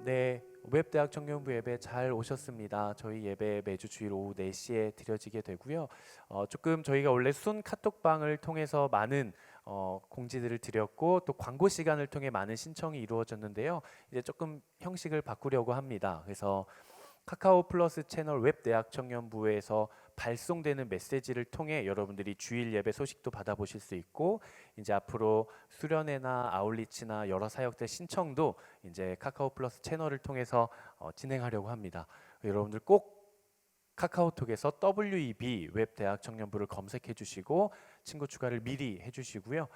네, 웹대학 청년부 예배 잘 오셨습니다. 저희 예배 매주 주일 오후 4시에 드려지게 되고요. 조금 저희가 원래 순 카톡방을 통해서 많은 공지들을 드렸고 또 광고 시간을 통해 많은 신청이 이루어졌는데요. 이제 조금 형식을 바꾸려고 합니다. 그래서 카카오 플러스 채널 웹대학 청년부에서 발송되는 메시지를 통해 여러분들이 주일 예배 소식도 받아보실 수 있고, 이제 앞으로 수련회나 아울리치나 여러 사역들 신청도 이제 카카오 플러스 채널을 통해서 진행하려고 합니다. 여러분들 꼭 카카오톡에서 WEB 웹대학 청년부를 검색해 주시고 친구 추가를 미리 해 주시고요.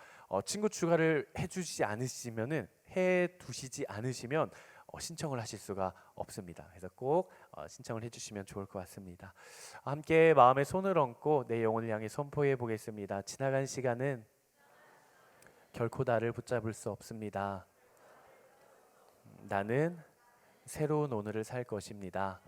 친구 추가를 해 주시지 않으시면은 해 두시지 않으시면 신청을 하실 수가 없습니다. 그래서 꼭 신청을 해주시면 좋을 것 같습니다. 함께 마음에 손을 얹고 내 영혼을 향해 선포해 보겠습니다. 지나간 시간은 결코 나를 붙잡을 수 없습니다. 나는 새로운 오늘을 살 것입니다.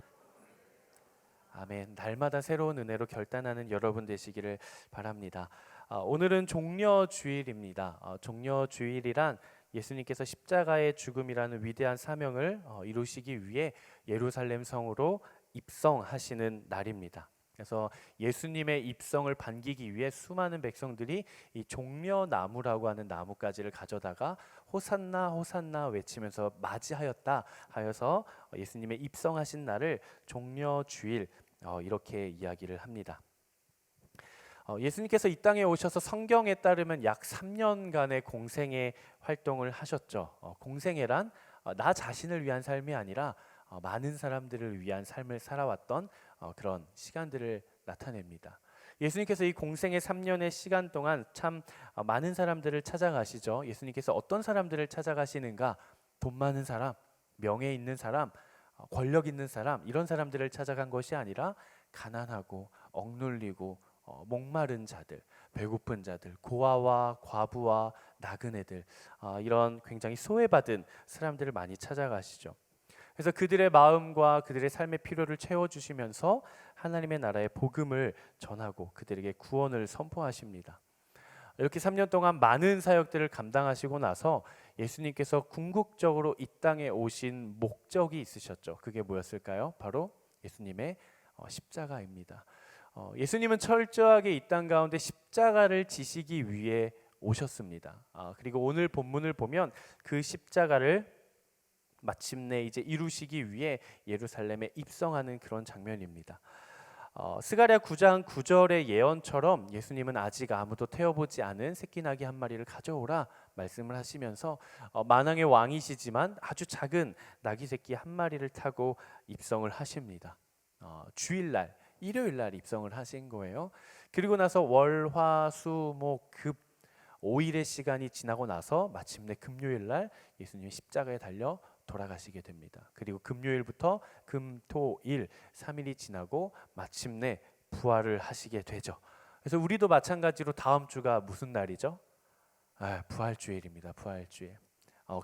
아멘. 날마다 새로운 은혜로 결단하는 여러분 되시기를 바랍니다. 오늘은 종려주일입니다. 종려주일이란 예수님께서 십자가의 죽음이라는 위대한 사명을 이루시기 위해 예루살렘 성으로 입성하시는 날입니다. 그래서 예수님의 입성을 반기기 위해 수많은 백성들이 이 종려나무라고 하는 나뭇가지를 가져다가 호산나 호산나 외치면서 맞이하였다 하여서 예수님의 입성하신 날을 종려주일 이렇게 이야기를 합니다. 예수님께서 이 땅에 오셔서 성경에 따르면 약 3년간의 공생애 활동을 하셨죠. 공생애란 나 자신을 위한 삶이 아니라 많은 사람들을 위한 삶을 살아왔던 그런 시간들을 나타냅니다. 예수님께서 이 공생애 3년의 시간 동안 참 많은 사람들을 찾아가시죠. 예수님께서 어떤 사람들을 찾아가시는가? 돈 많은 사람, 명예 있는 사람, 권력 있는 사람, 이런 사람들을 찾아간 것이 아니라 가난하고 억눌리고 목마른 자들, 배고픈 자들, 고아와 과부와 나그네들, 이런 굉장히 소외받은 사람들을 많이 찾아가시죠. 그래서 그들의 마음과 그들의 삶의 필요를 채워주시면서 하나님의 나라의 복음을 전하고 그들에게 구원을 선포하십니다. 이렇게 3년 동안 많은 사역들을 감당하시고 나서 예수님께서 궁극적으로 이 땅에 오신 목적이 있으셨죠. 그게 뭐였을까요? 바로 예수님의 십자가입니다. 예수님은 철저하게 이 땅 가운데 십자가를 지시기 위해 오셨습니다. 그리고 오늘 본문을 보면 그 십자가를 마침내 이제 이루시기 위해 예루살렘에 입성하는 그런 장면입니다. 스가랴 9장 9절의 예언처럼 예수님은 아직 아무도 태워보지 않은 새끼나귀 한 마리를 가져오라 말씀을 하시면서 만왕의 왕이시지만 아주 작은 나귀 새끼 한 마리를 타고 입성을 하십니다. 주일날 일요일날 입성을 하신 거예요. 그리고 나서 월, 화, 수, 목, 급 5일의 시간이 지나고 나서 마침내 금요일날 예수님이 십자가에 달려 돌아가시게 됩니다. 그리고 금요일부터 금, 토, 일 3일이 지나고 마침내 부활을 하시게 되죠. 그래서 우리도 마찬가지로 다음 주가 무슨 날이죠? 부활주일입니다. 부활주일.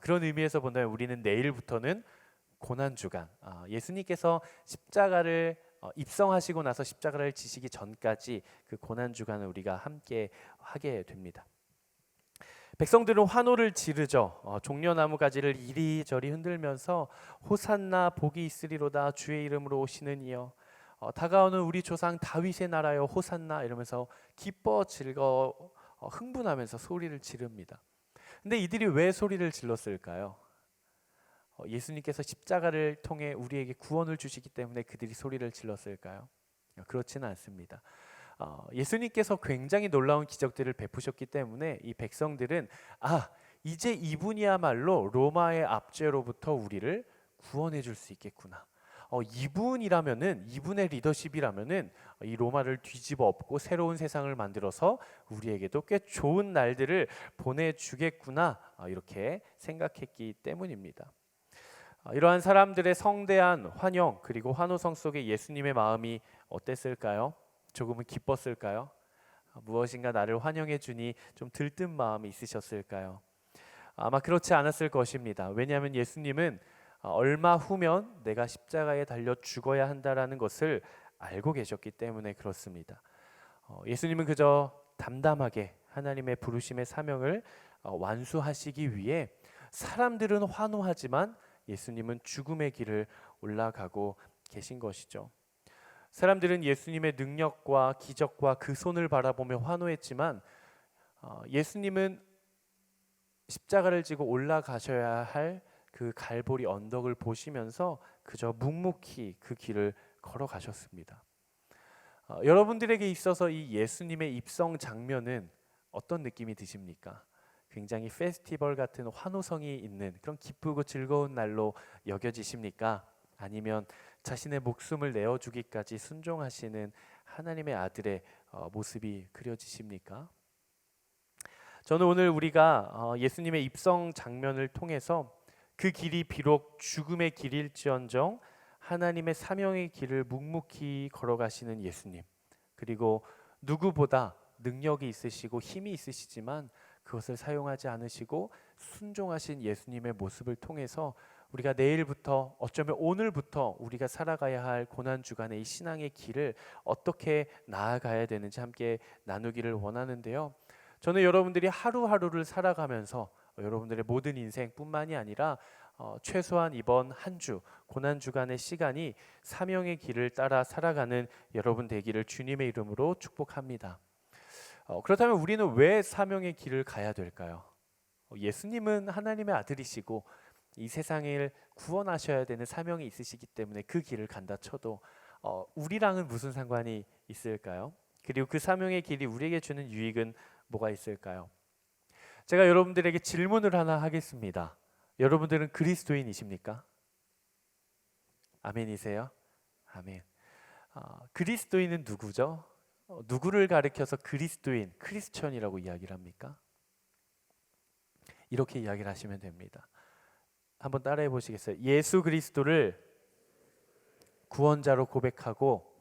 그런 의미에서 본다면 우리는 내일부터는 고난주간, 예수님께서 십자가를 입성하시고 나서 십자가를 지시기 전까지 그 고난주간을 우리가 함께 하게 됩니다. 백성들은 환호를 지르죠. 종려나무 가지를 이리저리 흔들면서 호산나 복이 있으리로다 주의 이름으로 오시는 이여, 다가오는 우리 조상 다윗의 나라여 호산나 이러면서 기뻐 즐거워 흥분하면서 소리를 지릅니다. 근데 이들이 왜 소리를 질렀을까요? 예수님께서 십자가를 통해 우리에게 구원을 주시기 때문에 그들이 소리를 질렀을까요? 그렇지는 않습니다. 예수님께서 굉장히 놀라운 기적들을 베푸셨기 때문에 이 백성들은 이제 이분이야말로 로마의 압제로부터 우리를 구원해 줄 수 있겠구나. 이분이라면은, 이분의 리더십이라면은 이 로마를 뒤집어 엎고 새로운 세상을 만들어서 우리에게도 꽤 좋은 날들을 보내주겠구나, 이렇게 생각했기 때문입니다. 이러한 사람들의 성대한 환영 그리고 환호성 속에 예수님의 마음이 어땠을까요? 조금은 기뻤을까요? 무엇인가 나를 환영해 주니 좀 들뜬 마음이 있으셨을까요? 아마 그렇지 않았을 것입니다. 왜냐하면 예수님은 얼마 후면 내가 십자가에 달려 죽어야 한다라는 것을 알고 계셨기 때문에 그렇습니다. 예수님은 그저 담담하게 하나님의 부르심의 사명을 완수하시기 위해 사람들은 환호하지만 예수님은 죽음의 길을 올라가고 계신 것이죠. 사람들은 예수님의 능력과 기적과 그 손을 바라보며 환호했지만 예수님은 십자가를 지고 올라가셔야 할 그 갈보리 언덕을 보시면서 그저 묵묵히 그 길을 걸어가셨습니다. 여러분들에게 있어서 이 예수님의 입성 장면은 어떤 느낌이 드십니까? 굉장히 페스티벌 같은 환호성이 있는 그런 기쁘고 즐거운 날로 여겨지십니까? 아니면 자신의 목숨을 내어주기까지 순종하시는 하나님의 아들의 모습이 그려지십니까? 저는 오늘 우리가 예수님의 입성 장면을 통해서 그 길이 비록 죽음의 길일지언정 하나님의 사명의 길을 묵묵히 걸어가시는 예수님, 그리고 누구보다 능력이 있으시고 힘이 있으시지만 그것을 사용하지 않으시고 순종하신 예수님의 모습을 통해서 우리가 내일부터, 어쩌면 오늘부터 우리가 살아가야 할 고난주간의 이 신앙의 길을 어떻게 나아가야 되는지 함께 나누기를 원하는데요. 저는 여러분들이 하루하루를 살아가면서 여러분들의 모든 인생뿐만이 아니라 최소한 이번 한 주 고난주간의 시간이 사명의 길을 따라 살아가는 여러분 되기를 주님의 이름으로 축복합니다. 그렇다면 우리는 왜 사명의 길을 가야 될까요? 예수님은 하나님의 아들이시고 이 세상을 구원하셔야 되는 사명이 있으시기 때문에 그 길을 간다 쳐도 우리랑은 무슨 상관이 있을까요? 그리고 그 사명의 길이 우리에게 주는 유익은 뭐가 있을까요? 제가 여러분들에게 질문을 하나 하겠습니다. 여러분들은 그리스도인이십니까? 아멘이세요? 아멘. 그리스도인은 누구죠? 누구를 가리켜서 그리스도인, 크리스천이라고 이야기를 합니까? 이렇게 이야기를 하시면 됩니다. 한번 따라해 보시겠어요? 예수 그리스도를 구원자로 고백하고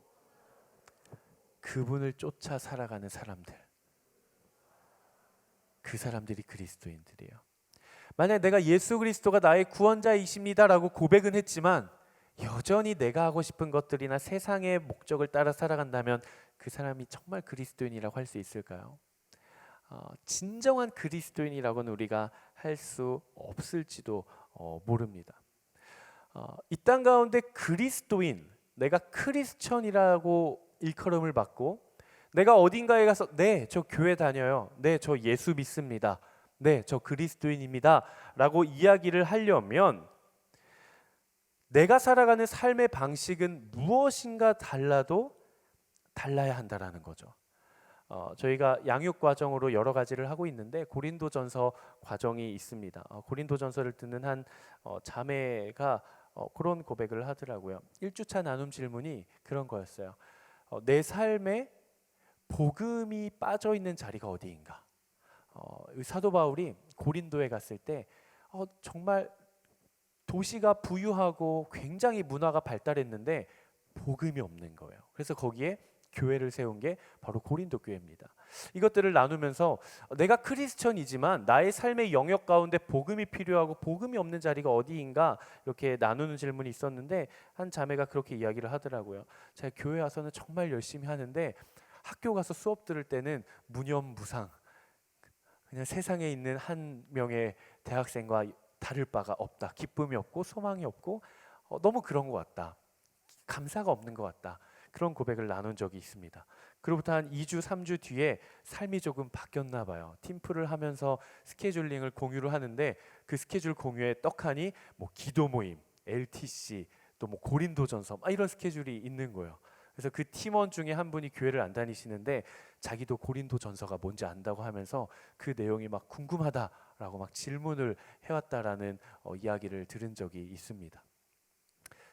그분을 쫓아 살아가는 사람들, 그 사람들이 그리스도인들이에요. 만약 내가 예수 그리스도가 나의 구원자이십니다라고 고백은 했지만 여전히 내가 하고 싶은 것들이나 세상의 목적을 따라 살아간다면 그 사람이 정말 그리스도인이라고 할 수 있을까요? 진정한 그리스도인이라고는 우리가 할 수 없을지도 모릅니다. 이 땅 가운데 그리스도인, 내가 크리스천이라고 일컬음을 받고 내가 어딘가에 가서 네, 저 교회 다녀요. 네, 저 예수 믿습니다. 네, 저 그리스도인입니다. 라고 이야기를 하려면 내가 살아가는 삶의 방식은 무엇인가 달라야 한다라는 거죠. 저희가 양육 과정으로 여러 가지를 하고 있는데 고린도전서 과정이 있습니다. 고린도전서를 듣는 한 자매가 그런 고백을 하더라고요. 1주차 나눔 질문이 그런 거였어요. 내 삶에 복음이 빠져 있는 자리가 어디인가? 사도 바울이 고린도에 갔을 때 정말 도시가 부유하고 굉장히 문화가 발달했는데 복음이 없는 거예요. 그래서 거기에 교회를 세운 게 바로 고린도 교회입니다. 이것들을 나누면서 내가 크리스천이지만 나의 삶의 영역 가운데 복음이 필요하고 복음이 없는 자리가 어디인가 이렇게 나누는 질문이 있었는데 한 자매가 그렇게 이야기를 하더라고요. 제가 교회 와서는 정말 열심히 하는데 학교 가서 수업 들을 때는 무념무상, 그냥 세상에 있는 한 명의 대학생과 다를 바가 없다. 기쁨이 없고 소망이 없고 너무 그런 것 같다. 감사가 없는 것 같다. 그런 고백을 나눈 적이 있습니다. 그로부터 한 2주, 3주 뒤에 삶이 조금 바뀌었나 봐요. 팀플을 하면서 스케줄링을 공유를 하는데 그 스케줄 공유에 떡하니 뭐 기도 모임, LTC, 또 뭐 고린도전서 이런 스케줄이 있는 거예요. 그래서 그 팀원 중에 한 분이 교회를 안 다니시는데 자기도 고린도전서가 뭔지 안다고 하면서 그 내용이 막 궁금하다라고 막 질문을 해왔다라는 이야기를 들은 적이 있습니다.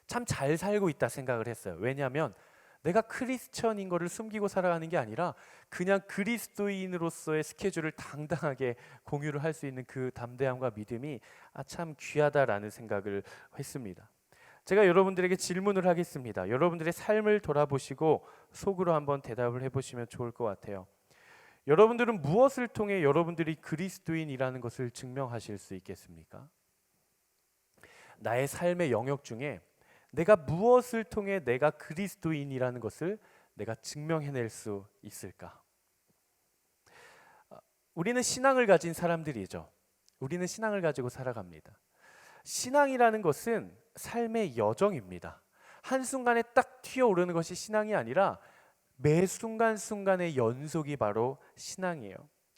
참 잘 살고 있다 생각을 했어요. 왜냐하면 내가 크리스천인 거를 숨기고 살아가는 게 아니라 그냥 그리스도인으로서의 스케줄을 당당하게 공유를 할 수 있는 그 담대함과 믿음이 참 귀하다라는 생각을 했습니다. 제가 여러분들에게 질문을 하겠습니다. 여러분들의 삶을 돌아보시고 속으로 한번 대답을 해보시면 좋을 것 같아요. 여러분들은 무엇을 통해 여러분들이 그리스도인이라는 것을 증명하실 수 있겠습니까? 나의 삶의 영역 중에 내가 무엇을 통해 내가 그리스도인이라는 것을 내가 증명해낼 수 있을까? 우리는 신앙을 가진 사람들이죠. 우리는 신앙을 가지고 살아갑니다. 신앙이라는 것은 삶의 여정입니다. 한순간에 딱 튀어오르는 것이 신앙이 아니라 매 순간순간의 연속이 바로 신앙이에요.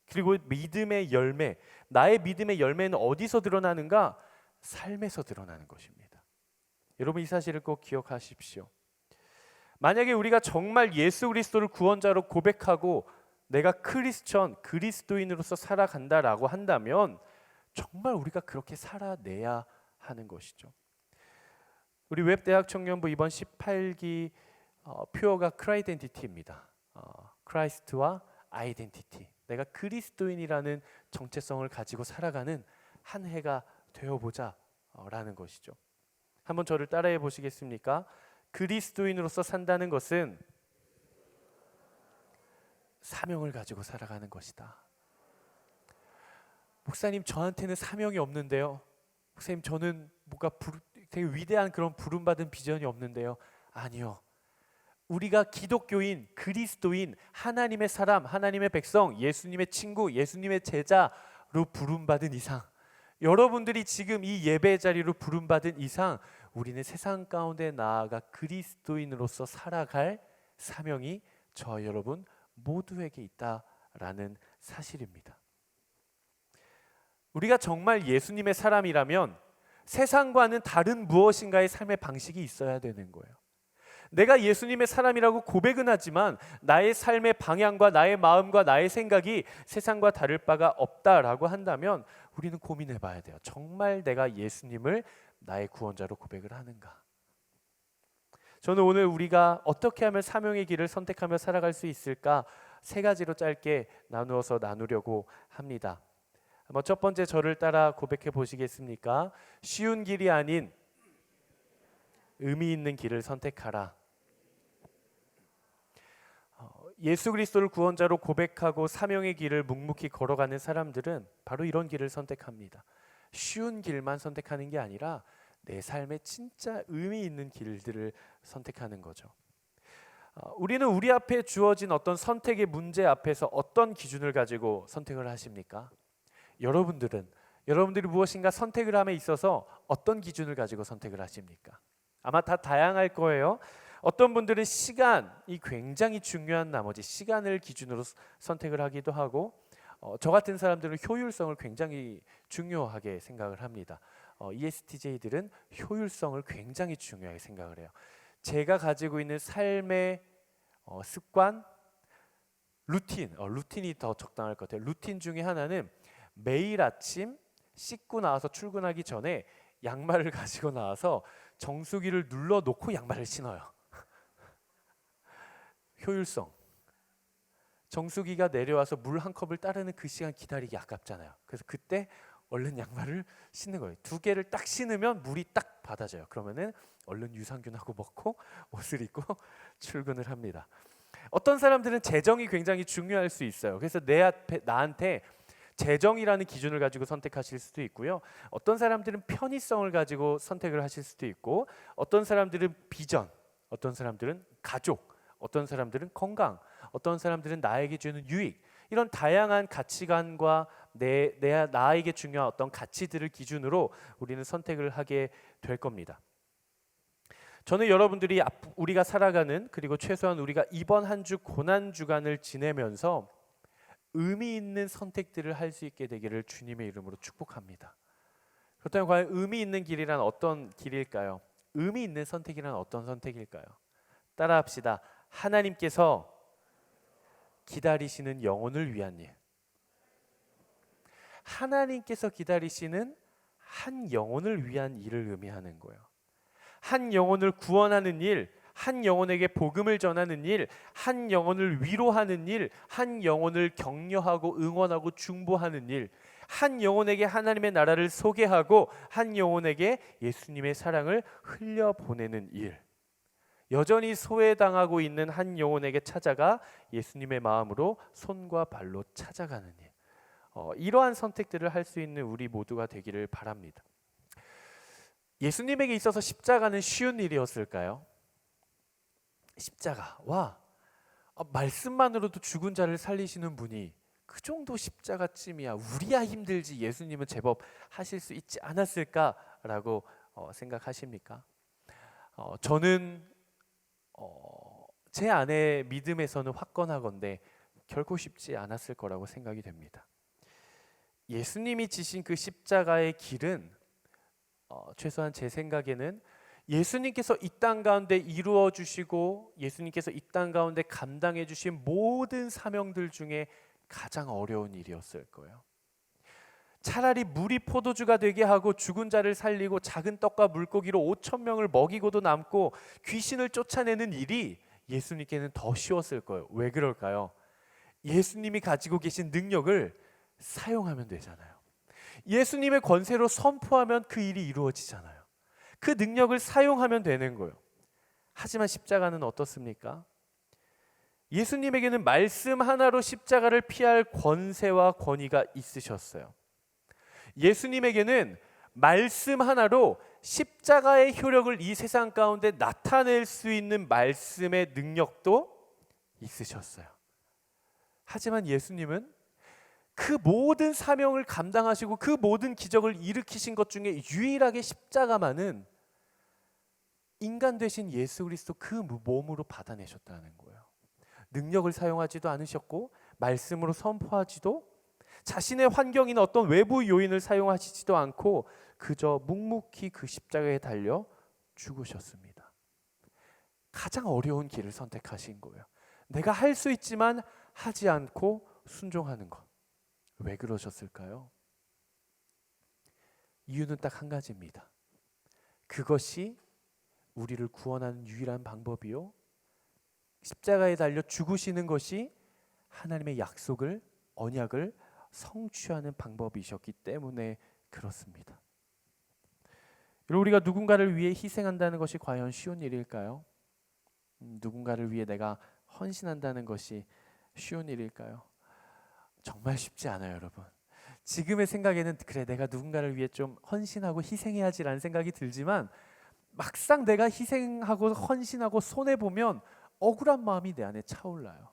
그리고 믿음의 열매, 나의 믿음의 열매는 어디서 드러나는가? 삶에서 드러나는 것입니다. 여러분 이 사실을 꼭 기억하십시오. 만약에 우리가 정말 예수 그리스도를 구원자로 고백하고 내가 크리스천, 그리스도인으로서 살아간다라고 한다면 정말 우리가 그렇게 살아내야 하는 것이죠. 우리 웹대학 청년부 이번 18기 표어가 크라이덴티티입니다. 크라이스트와 아이덴티티. 내가 그리스도인이라는 정체성을 가지고 살아가는 한 해가 되어보자 라는 것이죠. 한번 저를 따라해 보시겠습니까? 그리스도인으로서 산다는 것은 사명을 가지고 살아가는 것이다. 목사님, 저한테는 사명이 없는데요. 목사님, 저는 뭔가 되게 위대한 그런 부름받은 비전이 없는데요. 아니요. 우리가 기독교인, 그리스도인, 하나님의 사람, 하나님의 백성, 예수님의 친구, 예수님의 제자로 부름받은 이상, 여러분들이 지금 이 예배 자리로 부름받은 이상 우리는 세상 가운데 나아가 그리스도인으로서 살아갈 사명이 저 여러분 모두에게 있다라는 사실입니다. 우리가 정말 예수님의 사람이라면 세상과는 다른 무엇인가의 삶의 방식이 있어야 되는 거예요. 내가 예수님의 사람이라고 고백은 하지만 나의 삶의 방향과 나의 마음과 나의 생각이 세상과 다를 바가 없다라고 한다면 우리는 고민해 봐야 돼요. 정말 내가 예수님을 나의 구원자로 고백을 하는가? 저는 오늘 우리가 어떻게 하면 사명의 길을 선택하며 살아갈 수 있을까? 세 가지로 짧게 나누어서 나누려고 합니다. 한번 첫 번째 저를 따라 고백해 보시겠습니까? 쉬운 길이 아닌 의미 있는 길을 선택하라. 예수 그리스도를 구원자로 고백하고 사명의 길을 묵묵히 걸어가는 사람들은 바로 이런 길을 선택합니다. 쉬운 길만 선택하는 게 아니라 내 삶에 진짜 의미 있는 길들을 선택하는 거죠. 우리는 우리 앞에 주어진 어떤 선택의 문제 앞에서 어떤 기준을 가지고 선택을 하십니까? 여러분들이 무엇인가 선택을 함에 있어서 어떤 기준을 가지고 선택을 하십니까? 아마 다 다양할 거예요. 어떤 분들은 시간이 굉장히 중요한 나머지 시간을 기준으로 선택을 하기도 하고, 저 같은 사람들은 효율성을 굉장히 중요하게 생각을 합니다. ESTJ들은 효율성을 굉장히 중요하게 생각을 해요. 제가 가지고 있는 삶의 습관, 루틴이 더 적당할 것 같아요. 루틴 중에 하나는 매일 아침 씻고 나와서 출근하기 전에 양말을 가지고 나와서 정수기를 눌러놓고 양말을 신어요. 효율성. 정수기가 내려와서 물 한 컵을 따르는 그 시간 기다리기 아깝잖아요. 그래서 그때 얼른 양말을 신는 거예요. 두 개를 딱 신으면 물이 딱 받아져요. 그러면은 얼른 유산균하고 먹고 옷을 입고 출근을 합니다. 어떤 사람들은 재정이 굉장히 중요할 수 있어요. 그래서 나한테 재정이라는 기준을 가지고 선택하실 수도 있고요. 어떤 사람들은 편의성을 가지고 선택을 하실 수도 있고, 어떤 사람들은 비전, 어떤 사람들은 가족, 어떤 사람들은 건강, 어떤 사람들은 나에게 주는 유익, 이런 다양한 가치관과 나에게 중요한 어떤 가치들을 기준으로 우리는 선택을 하게 될 겁니다. 저는 여러분들이 우리가 살아가는, 그리고 최소한 우리가 이번 한 주 고난 주간을 지내면서 의미 있는 선택들을 할 수 있게 되기를 주님의 이름으로 축복합니다. 그렇다면 과연 의미 있는 길이란 어떤 길일까요? 의미 있는 선택이란 어떤 선택일까요? 따라합시다. 하나님께서 기다리시는 영혼을 위한 일. 하나님께서 기다리시는 한 영혼을 위한 일을 의미하는 거예요. 한 영혼을 구원하는 일, 한 영혼에게 복음을 전하는 일, 한 영혼을 위로하는 일, 한 영혼을 격려하고 응원하고 중보하는 일, 한 영혼에게 하나님의 나라를 소개하고 한 영혼에게 예수님의 사랑을 흘려보내는 일, 여전히 소외당하고 있는 한 영혼에게 찾아가 예수님의 마음으로 손과 발로 찾아가는 일, 이러한 선택들을 할 수 있는 우리 모두가 되기를 바랍니다. 예수님에게 있어서 십자가는 쉬운 일이었을까요? 십자가, 말씀만으로도 죽은 자를 살리시는 분이 그 정도 십자가쯤이야 우리야 힘들지 예수님은 제법 하실 수 있지 않았을까? 쉽다라고 생각하십니까? 저는 제 안의 믿음에서는 확건하건대 결코 쉽지 않았을 거라고 생각이 됩니다. 예수님이 지신 그 십자가의 길은 최소한 제 생각에는 예수님께서 이 땅 가운데 이루어 주시고 예수님께서 이 땅 가운데 감당해 주신 모든 사명들 중에 가장 어려운 일이었을 거예요. 차라리 물이 포도주가 되게 하고 죽은 자를 살리고 작은 떡과 물고기로 5천 명을 먹이고도 남고 귀신을 쫓아내는 일이 예수님께는 더 쉬웠을 거예요. 왜 그럴까요? 예수님이 가지고 계신 능력을 사용하면 되잖아요. 예수님의 권세로 선포하면 그 일이 이루어지잖아요. 그 능력을 사용하면 되는 거예요. 하지만 십자가는 어떻습니까? 예수님에게는 말씀 하나로 십자가를 피할 권세와 권위가 있으셨어요. 예수님에게는 말씀 하나로 십자가의 효력을 이 세상 가운데 나타낼 수 있는 말씀의 능력도 있으셨어요. 하지만 예수님은 그 모든 사명을 감당하시고 그 모든 기적을 일으키신 것 중에 유일하게 십자가만은 인간 되신 예수 그리스도 그 몸으로 받아내셨다는 거예요. 능력을 사용하지도 않으셨고 말씀으로 선포하지도 자신의 환경이나 어떤 외부 요인을 사용하시지도 않고 그저 묵묵히 그 십자가에 달려 죽으셨습니다. 가장 어려운 길을 선택하신 거예요. 내가 할 수 있지만 하지 않고 순종하는 것. 왜 그러셨을까요? 이유는 딱 한 가지입니다. 그것이 우리를 구원하는 유일한 방법이요, 십자가에 달려 죽으시는 것이 하나님의 약속을, 언약을 성취하는 방법이셨기 때문에 그렇습니다. 여러분, 우리가 누군가를 위해 희생한다는 것이 과연 쉬운 일일까요? 누군가를 위해 내가 헌신한다는 것이 쉬운 일일까요? 정말 쉽지 않아요, 여러분. 지금의 생각에는 그래, 내가 누군가를 위해 좀 헌신하고 희생해야지라는 생각이 들지만 막상 내가 희생하고 헌신하고 손해보면 억울한 마음이 내 안에 차올라요.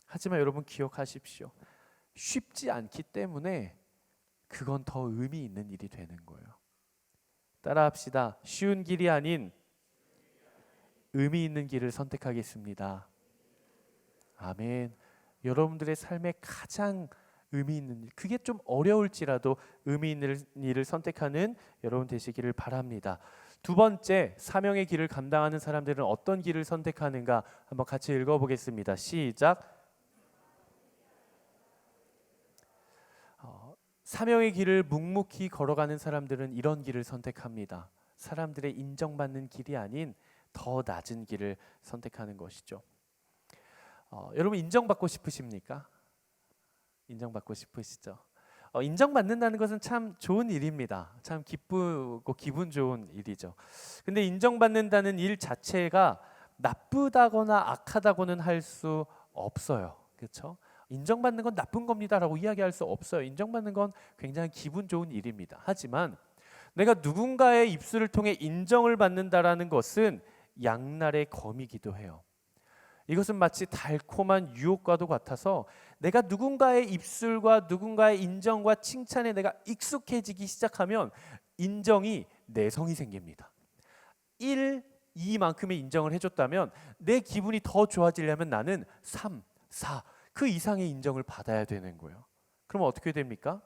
하지만 여러분 기억하십시오. 쉽지 않기 때문에 그건 더 의미 있는 일이 되는 거예요. 따라합시다. 쉬운 길이 아닌 의미 있는 길을 선택하겠습니다. 아멘. 여러분들의 삶에 가장 의미 있는 일, 그게 좀 어려울지라도 의미 있는 일을 선택하는 여러분 되시기를 바랍니다. 두 번째, 사명의 길을 감당하는 사람들은 어떤 길을 선택하는가 한번 같이 읽어보겠습니다. 시작. 사명의 길을 묵묵히 걸어가는 사람들은 이런 길을 선택합니다. 사람들의 인정받는 길이 아닌 더 낮은 길을 선택하는 것이죠. 여러분 인정받고 싶으십니까? 인정받고 싶으시죠? 인정받는다는 것은 참 좋은 일입니다. 참 기쁘고 기분 좋은 일이죠. 근데 인정받는다는 일 자체가 나쁘다거나 악하다고는 할 수 없어요. 그렇죠? 인정받는 건 나쁜 겁니다라고 이야기할 수 없어요. 인정받는 건 굉장히 기분 좋은 일입니다. 하지만 내가 누군가의 입술을 통해 인정을 받는다라는 것은 양날의 검이기도 해요. 이것은 마치 달콤한 유혹과도 같아서 내가 누군가의 입술과 누군가의 인정과 칭찬에 내가 익숙해지기 시작하면 인정이 내성이 생깁니다. 1, 2만큼의 인정을 해줬다면 내 기분이 더 좋아지려면 나는 3, 4 그 이상의 인정을 받아야 되는 거예요. 그럼 어떻게 됩니까?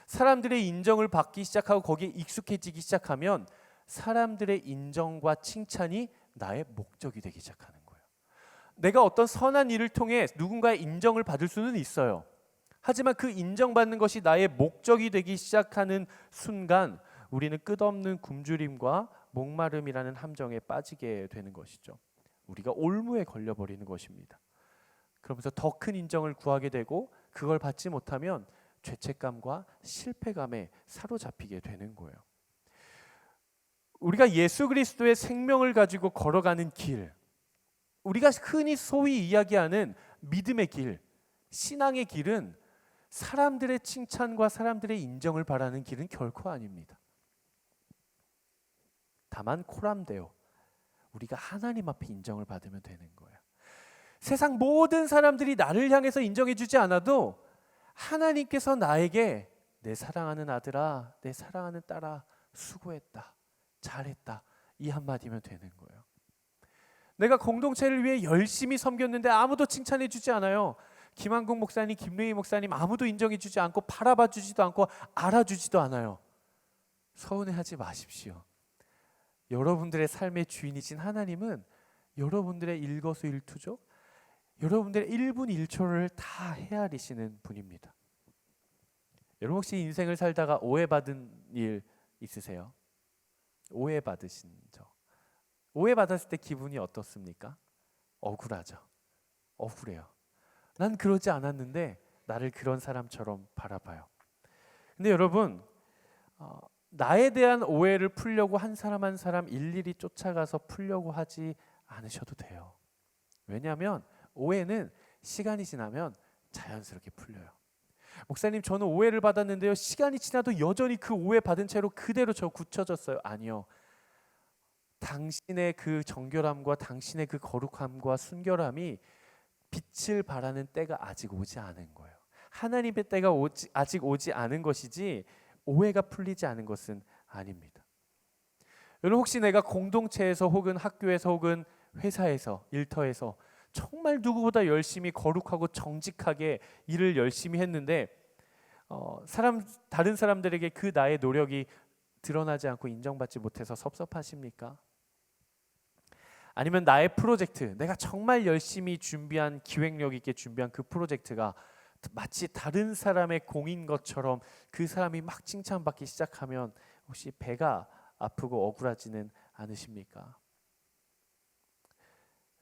사람들의 인정을 받기 시작하고 거기에 익숙해지기 시작하면 사람들의 인정과 칭찬이 나의 목적이 되기 시작하는 거예요. 내가 어떤 선한 일을 통해 누군가의 인정을 받을 수는 있어요. 하지만 그 인정받는 것이 나의 목적이 되기 시작하는 순간 우리는 끝없는 굶주림과 목마름이라는 함정에 빠지게 되는 것이죠. 우리가 올무에 걸려버리는 것입니다. 그러면서 더 큰 인정을 구하게 되고 그걸 받지 못하면 죄책감과 실패감에 사로잡히게 되는 거예요. 우리가 예수 그리스도의 생명을 가지고 걸어가는 길, 우리가 흔히 소위 이야기하는 믿음의 길, 신앙의 길은 사람들의 칭찬과 사람들의 인정을 바라는 길은 결코 아닙니다. 다만 코람데오, 우리가 하나님 앞에 인정을 받으면 되는 거예요. 세상 모든 사람들이 나를 향해서 인정해 주지 않아도 하나님께서 나에게 내 사랑하는 아들아, 내 사랑하는 딸아, 수고했다, 잘했다, 이 한마디면 되는 거예요. 내가 공동체를 위해 열심히 섬겼는데 아무도 칭찬해 주지 않아요. 김한국 목사님, 김래희 목사님 아무도 인정해 주지 않고 바라봐 주지도 않고 알아주지도 않아요. 서운해하지 마십시오. 여러분들의 삶의 주인이신 하나님은 여러분들의 일거수일투족, 여러분들의 1분 1초를 다 헤아리시는 분입니다. 여러분 혹시 인생을 살다가 오해받은 일 있으세요? 오해받으신 적. 오해받았을 때 기분이 어떻습니까? 억울하죠. 억울해요. 난 그러지 않았는데 나를 그런 사람처럼 바라봐요. 근데 여러분, 나에 대한 오해를 풀려고 한 사람 한 사람 일일이 쫓아가서 풀려고 하지 않으셔도 돼요. 왜냐하면 오해는 시간이 지나면 자연스럽게 풀려요. 목사님, 저는 오해를 받았는데요, 시간이 지나도 여전히 그 오해 받은 채로 그대로 저 굳혀졌어요. 아니요. 당신의 그 정결함과 당신의 그 거룩함과 순결함이 빛을 발하는 때가 아직 오지 않은 거예요. 하나님의 때가 아직 오지 않은 것이지 오해가 풀리지 않은 것은 아닙니다. 여러분 혹시 내가 공동체에서 혹은 학교에서 혹은 회사에서 일터에서 정말 누구보다 열심히 거룩하고 정직하게 일을 열심히 했는데 다른 사람들에게 그 나의 노력이 드러나지 않고 인정받지 못해서 섭섭하십니까? 아니면 나의 프로젝트, 내가 정말 열심히 준비한, 기획력 있게 준비한 그 프로젝트가 마치 다른 사람의 공인 것처럼 그 사람이 막 칭찬받기 시작하면 혹시 배가 아프고 억울하지는 않으십니까?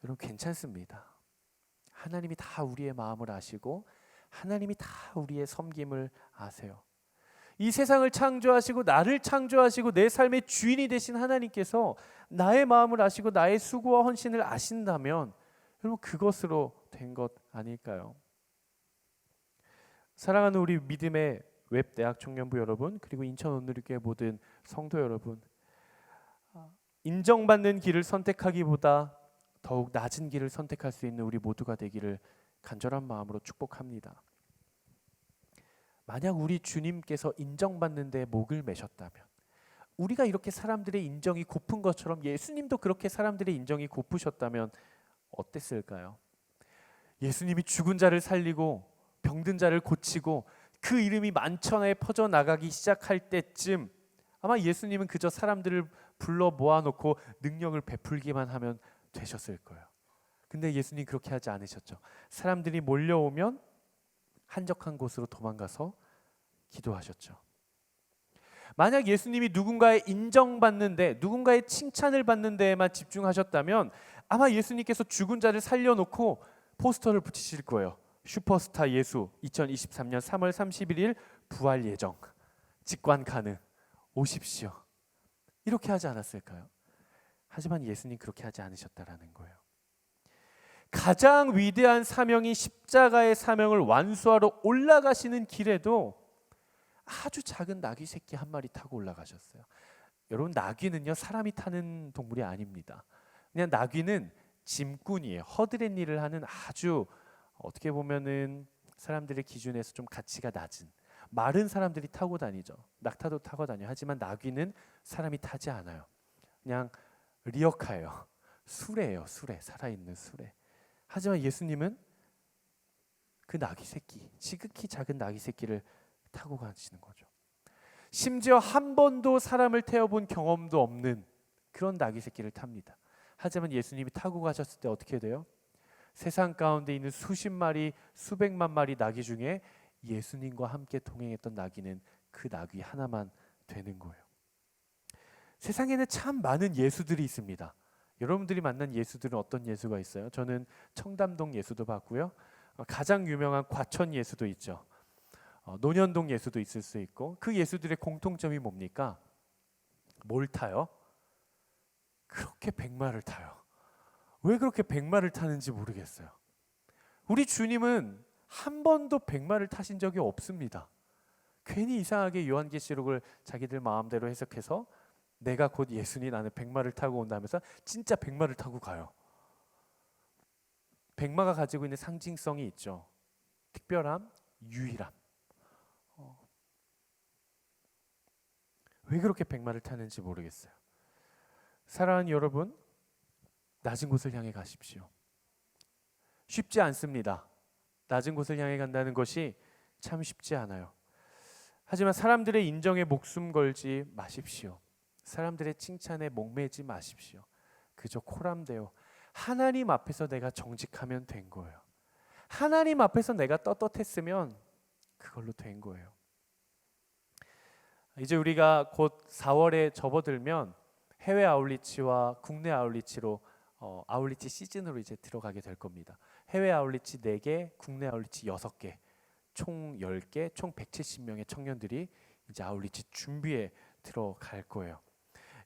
여러분 괜찮습니다. 하나님이 다 우리의 마음을 아시고 하나님이 다 우리의 섬김을 아세요. 이 세상을 창조하시고 나를 창조하시고 내 삶의 주인이 되신 하나님께서 나의 마음을 아시고 나의 수고와 헌신을 아신다면 여러분 그것으로 된 것 아닐까요? 사랑하는 우리 믿음의 웹대학 청년부 여러분, 그리고 인천 온누리교회 모든 성도 여러분, 인정받는 길을 선택하기보다 더욱 낮은 길을 선택할 수 있는 우리 모두가 되기를 간절한 마음으로 축복합니다. 만약 우리 주님께서 인정받는 데 목을 매셨다면, 우리가 이렇게 사람들의 인정이 고픈 것처럼 예수님도 그렇게 사람들의 인정이 고프셨다면 어땠을까요? 예수님이 죽은 자를 살리고 병든 자를 고치고 그 이름이 만천하에 퍼져나가기 시작할 때쯤 아마 예수님은 그저 사람들을 불러 모아놓고 능력을 베풀기만 하면 되셨을 거예요. 근데 예수님 그렇게 하지 않으셨죠. 사람들이 몰려오면 한적한 곳으로 도망가서 기도하셨죠. 만약 예수님이 누군가의 인정받는데, 누군가의 칭찬을 받는 데에만 집중하셨다면 아마 예수님께서 죽은 자를 살려놓고 포스터를 붙이실 거예요. 슈퍼스타 예수 2023년 3월 31일 부활 예정, 직관 가능, 오십시오. 이렇게 하지 않았을까요? 하지만 예수님 그렇게 하지 않으셨다라는 거예요. 가장 위대한 사명이 십자가의 사명을 완수하러 올라가시는 길에도 아주 작은 나귀 새끼 한 마리 타고 올라가셨어요. 여러분 나귀는요 사람이 타는 동물이 아닙니다. 그냥 나귀는 짐꾼이에요. 허드렛 일을 하는 아주 어떻게 보면은 사람들의 기준에서 좀 가치가 낮은, 말은 사람들이 타고 다니죠. 낙타도 타고 다녀요. 하지만 나귀는 사람이 타지 않아요. 그냥 리어카예요. 수레예요. 수레, 살아있는 수레. 하지만 예수님은 그 나귀 새끼, 지극히 작은 나귀 새끼를 타고 가시는 거죠. 심지어 한 번도 사람을 태워본 경험도 없는 그런 나귀 새끼를 탑니다. 하지만 예수님이 타고 가셨을 때 어떻게 돼요? 세상 가운데 있는 수십 마리, 수백만 마리 나귀 중에 예수님과 함께 동행했던 나귀는 그 나귀 하나만 되는 거예요. 세상에는 참 많은 예수들이 있습니다. 여러분들이 만난 예수들은 어떤 예수가 있어요? 저는 청담동 예수도 봤고요. 가장 유명한 과천 예수도 있죠. 논현동 예수도 있을 수 있고, 그 예수들의 공통점이 뭡니까? 뭘 타요? 그렇게 백마를 타요. 왜 그렇게 백마를 타는지 모르겠어요. 우리 주님은 한 번도 백마를 타신 적이 없습니다. 괜히 이상하게 요한계시록을 자기들 마음대로 해석해서 내가 곧 예수니 나는 백마를 타고 온다면서 진짜 백마를 타고 가요. 백마가 가지고 있는 상징성이 있죠. 특별함, 유일함. 왜 그렇게 백마를 타는지 모르겠어요. 사랑하는 여러분, 낮은 곳을 향해 가십시오. 쉽지 않습니다. 낮은 곳을 향해 간다는 것이 참 쉽지 않아요. 하지만 사람들의 인정에 목숨 걸지 마십시오. 사람들의 칭찬에 목매지 마십시오. 그저 코람되어 하나님 앞에서 내가 정직하면 된 거예요. 하나님 앞에서 내가 떳떳했으면 그걸로 된 거예요. 이제 우리가 곧 4월에 접어들면 해외 아울리치와 국내 아울리치로 아울리치 시즌으로 이제 들어가게 될 겁니다. 해외 아울리치 4개, 국내 아울리치 6개, 총 10개, 총 170명의 청년들이 이제 아울리치 준비에 들어갈 거예요.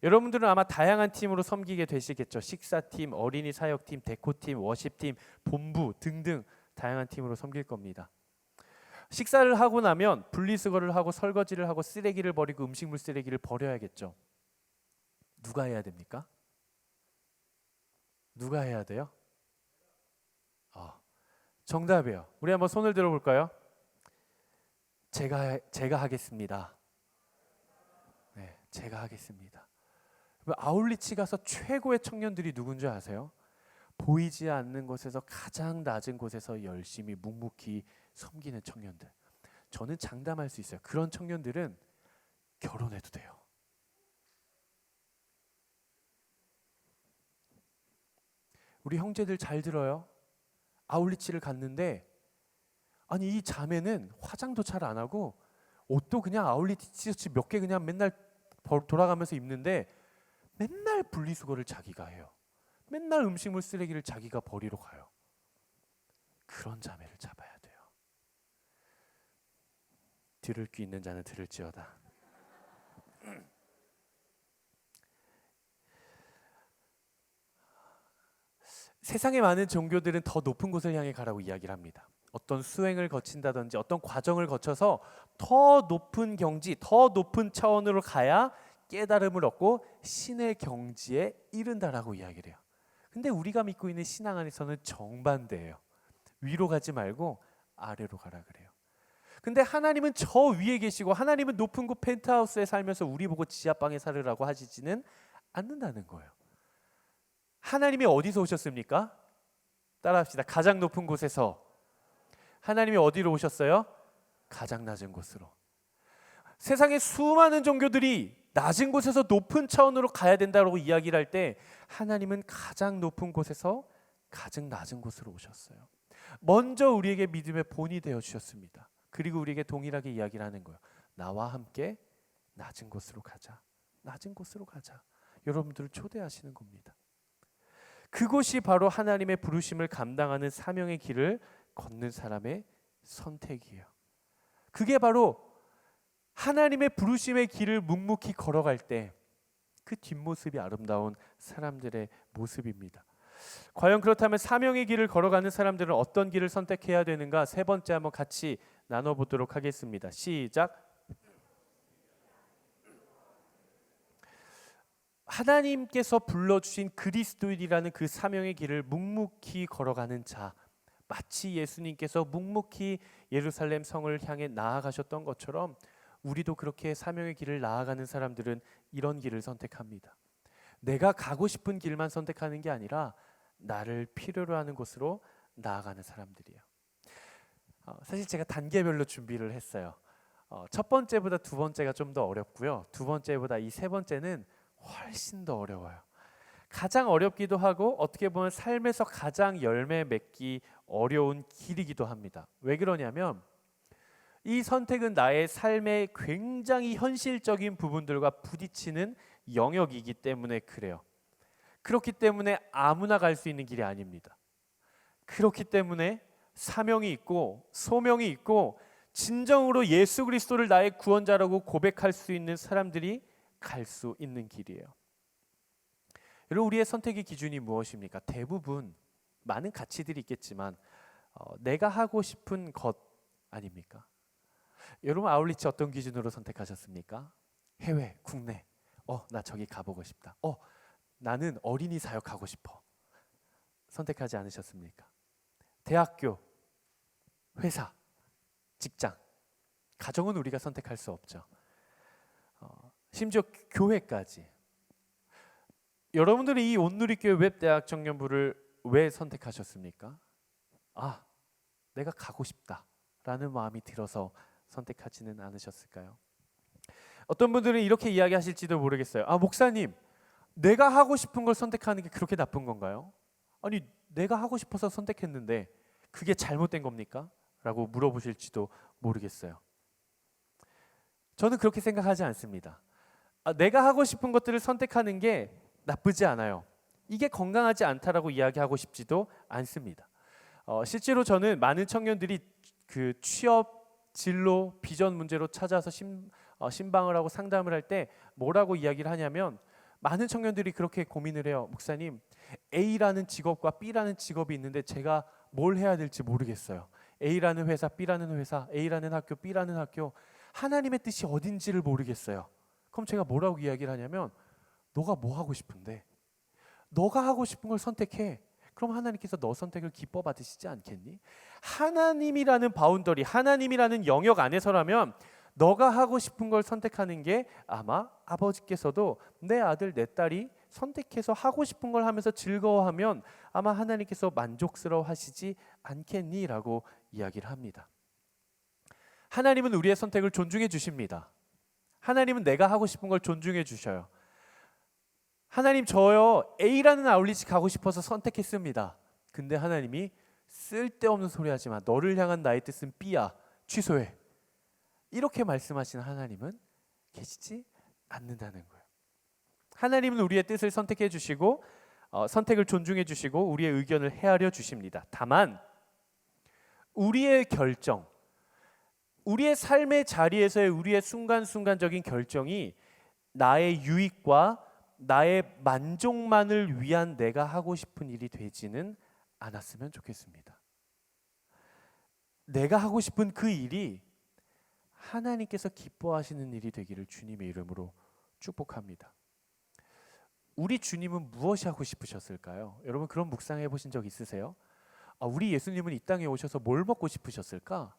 여러분들은 아마 다양한 팀으로 섬기게 되시겠죠. 식사팀, 어린이 사역팀, 데코팀, 워십팀, 본부 등등 다양한 팀으로 섬길 겁니다. 식사를 하고 나면 분리수거를 하고 설거지를 하고 쓰레기를 버리고 음식물 쓰레기를 버려야겠죠. 누가 해야 됩니까? 누가 해야 돼요? 정답이에요. 우리 한번 손을 들어볼까요? 제가 하겠습니다. 네, 제가 하겠습니다. 아울리치 가서 최고의 청년들이 누군지 아세요? 보이지 않는 곳에서 가장 낮은 곳에서 열심히 묵묵히 섬기는 청년들. 저는 장담할 수 있어요. 그런 청년들은 결혼해도 돼요. 우리 형제들 잘 들어요. 아울리치를 갔는데 아니 이 자매는 화장도 잘 안 하고 옷도 그냥 아울리치 티셔츠 몇 개 그냥 맨날 돌아가면서 입는데 맨날 분리수거를 자기가 해요. 맨날 음식물 쓰레기를 자기가 버리러 가요. 그런 자매를 잡아야 돼요. 들을 귀 있는 자는 들을지어다. 세상의 많은 종교들은 더 높은 곳을 향해 가라고 이야기를 합니다. 어떤 수행을 거친다든지 어떤 과정을 거쳐서 더 높은 경지, 더 높은 차원으로 가야 깨달음을 얻고 신의 경지에 이른다라고 이야기를 해요. 근데 우리가 믿고 있는 신앙 안에서는 정반대예요. 위로 가지 말고 아래로 가라 그래요. 근데 하나님은 저 위에 계시고 하나님은 높은 곳 펜트하우스에 살면서 우리 보고 지하방에 살으라고 하시지는 않는다는 거예요. 하나님이 어디서 오셨습니까? 따라합시다. 가장 높은 곳에서. 하나님이 어디로 오셨어요? 가장 낮은 곳으로. 세상의 수많은 종교들이 낮은 곳에서 높은 차원으로 가야 된다고 이야기를 할 때 하나님은 가장 높은 곳에서 가장 낮은 곳으로 오셨어요. 먼저 우리에게 믿음의 본이 되어 주셨습니다. 그리고 우리에게 동일하게 이야기를 하는 거예요. 나와 함께 낮은 곳으로 가자. 낮은 곳으로 가자. 여러분들을 초대하시는 겁니다. 그곳이 바로 하나님의 부르심을 감당하는 사명의 길을 걷는 사람의 선택이에요. 그게 바로 하나님의 부르심의 길을 묵묵히 걸어갈 때 그 뒷모습이 아름다운 사람들의 모습입니다. 과연 그렇다면 사명의 길을 걸어가는 사람들은 어떤 길을 선택해야 되는가? 세 번째 한번 같이 나눠보도록 하겠습니다. 시작. 하나님께서 불러주신 그리스도인이라는 그 사명의 길을 묵묵히 걸어가는 자, 마치 예수님께서 묵묵히 예루살렘 성을 향해 나아가셨던 것처럼 우리도 그렇게 사명의 길을 나아가는 사람들은 이런 길을 선택합니다. 내가 가고 싶은 길만 선택하는 게 아니라 나를 필요로 하는 곳으로 나아가는 사람들이에요. 사실 제가 단계별로 준비를 했어요. 첫 번째보다 두 번째가 좀 더 어렵고요. 두 번째보다 이 세 번째는 훨씬 더 어려워요. 가장 어렵기도 하고 어떻게 보면 삶에서 가장 열매 맺기 어려운 길이기도 합니다. 왜 그러냐면 이 선택은 나의 삶의 굉장히 현실적인 부분들과 부딪히는 영역이기 때문에 그래요. 그렇기 때문에 아무나 갈 수 있는 길이 아닙니다. 그렇기 때문에 사명이 있고 소명이 있고 진정으로 예수 그리스도를 나의 구원자라고 고백할 수 있는 사람들이 갈 수 있는 길이에요. 여러분, 우리의 선택의 기준이 무엇입니까? 대부분 많은 가치들이 있겠지만 내가 하고 싶은 것 아닙니까? 여러분, 아울리치 어떤 기준으로 선택하셨습니까? 해외, 국내. 나 저기 가보고 싶다. 나는 어린이 사역하고 싶어. 선택하지 않으셨습니까? 대학교, 회사, 직장, 가정은 우리가 선택할 수 없죠. 심지어 교회까지. 여러분들이 이 온누리교회 웹대학 청년부를 왜 선택하셨습니까? 아, 내가 가고 싶다라는 마음이 들어서 선택하지는 않으셨을까요? 어떤 분들은 이렇게 이야기하실지도 모르겠어요. 아, 목사님, 내가 하고 싶은 걸 선택하는 게 그렇게 나쁜 건가요? 아니, 내가 하고 싶어서 선택했는데 그게 잘못된 겁니까? 라고 물어보실지도 모르겠어요. 저는 그렇게 생각하지 않습니다. 내가 하고 싶은 것들을 선택하는 게 나쁘지 않아요. 이게 건강하지 않다라고 이야기하고 싶지도 않습니다. 실제로 저는 많은 청년들이 그 취업, 진로, 비전 문제로 찾아서 신방을 하고 상담을 할 때 뭐라고 이야기를 하냐면, 많은 청년들이 그렇게 고민을 해요. 목사님, A라는 직업과 B라는 직업이 있는데 제가 뭘 해야 될지 모르겠어요. A라는 회사, B라는 회사, A라는 학교, B라는 학교, 하나님의 뜻이 어딘지를 모르겠어요. 그럼 제가 뭐라고 이야기를 하냐면, 너가 뭐 하고 싶은데? 너가 하고 싶은 걸 선택해. 그럼 하나님께서 너 선택을 기뻐 받으시지 않겠니? 하나님이라는 바운더리, 하나님이라는 영역 안에서라면 너가 하고 싶은 걸 선택하는 게 아마 아버지께서도 내 아들, 내 딸이 선택해서 하고 싶은 걸 하면서 즐거워하면 아마 하나님께서 만족스러워 하시지 않겠니? 라고 이야기를 합니다. 하나님은 우리의 선택을 존중해 주십니다. 하나님은 내가 하고 싶은 걸 존중해 주셔요. 하나님, 저요 A라는 아울릿이 가고 싶어서 선택했습니다. 근데 하나님이 쓸데없는 소리 하지 마. 너를 향한 나의 뜻은 B야. 취소해. 이렇게 말씀하시는 하나님은 계시지 않는다는 거예요. 하나님은 우리의 뜻을 선택해 주시고 선택을 존중해 주시고 우리의 의견을 헤아려 주십니다. 다만 우리의 결정, 우리의 삶의 자리에서의 우리의 순간순간적인 결정이 나의 유익과 나의 만족만을 위한 내가 하고 싶은 일이 되지는 않았으면 좋겠습니다. 내가 하고 싶은 그 일이 하나님께서 기뻐하시는 일이 되기를 주님의 이름으로 축복합니다. 우리 주님은 무엇이 하고 싶으셨을까요? 여러분, 그런 묵상해 보신 적 있으세요? 우리 예수님은 이 땅에 오셔서 뭘 먹고 싶으셨을까?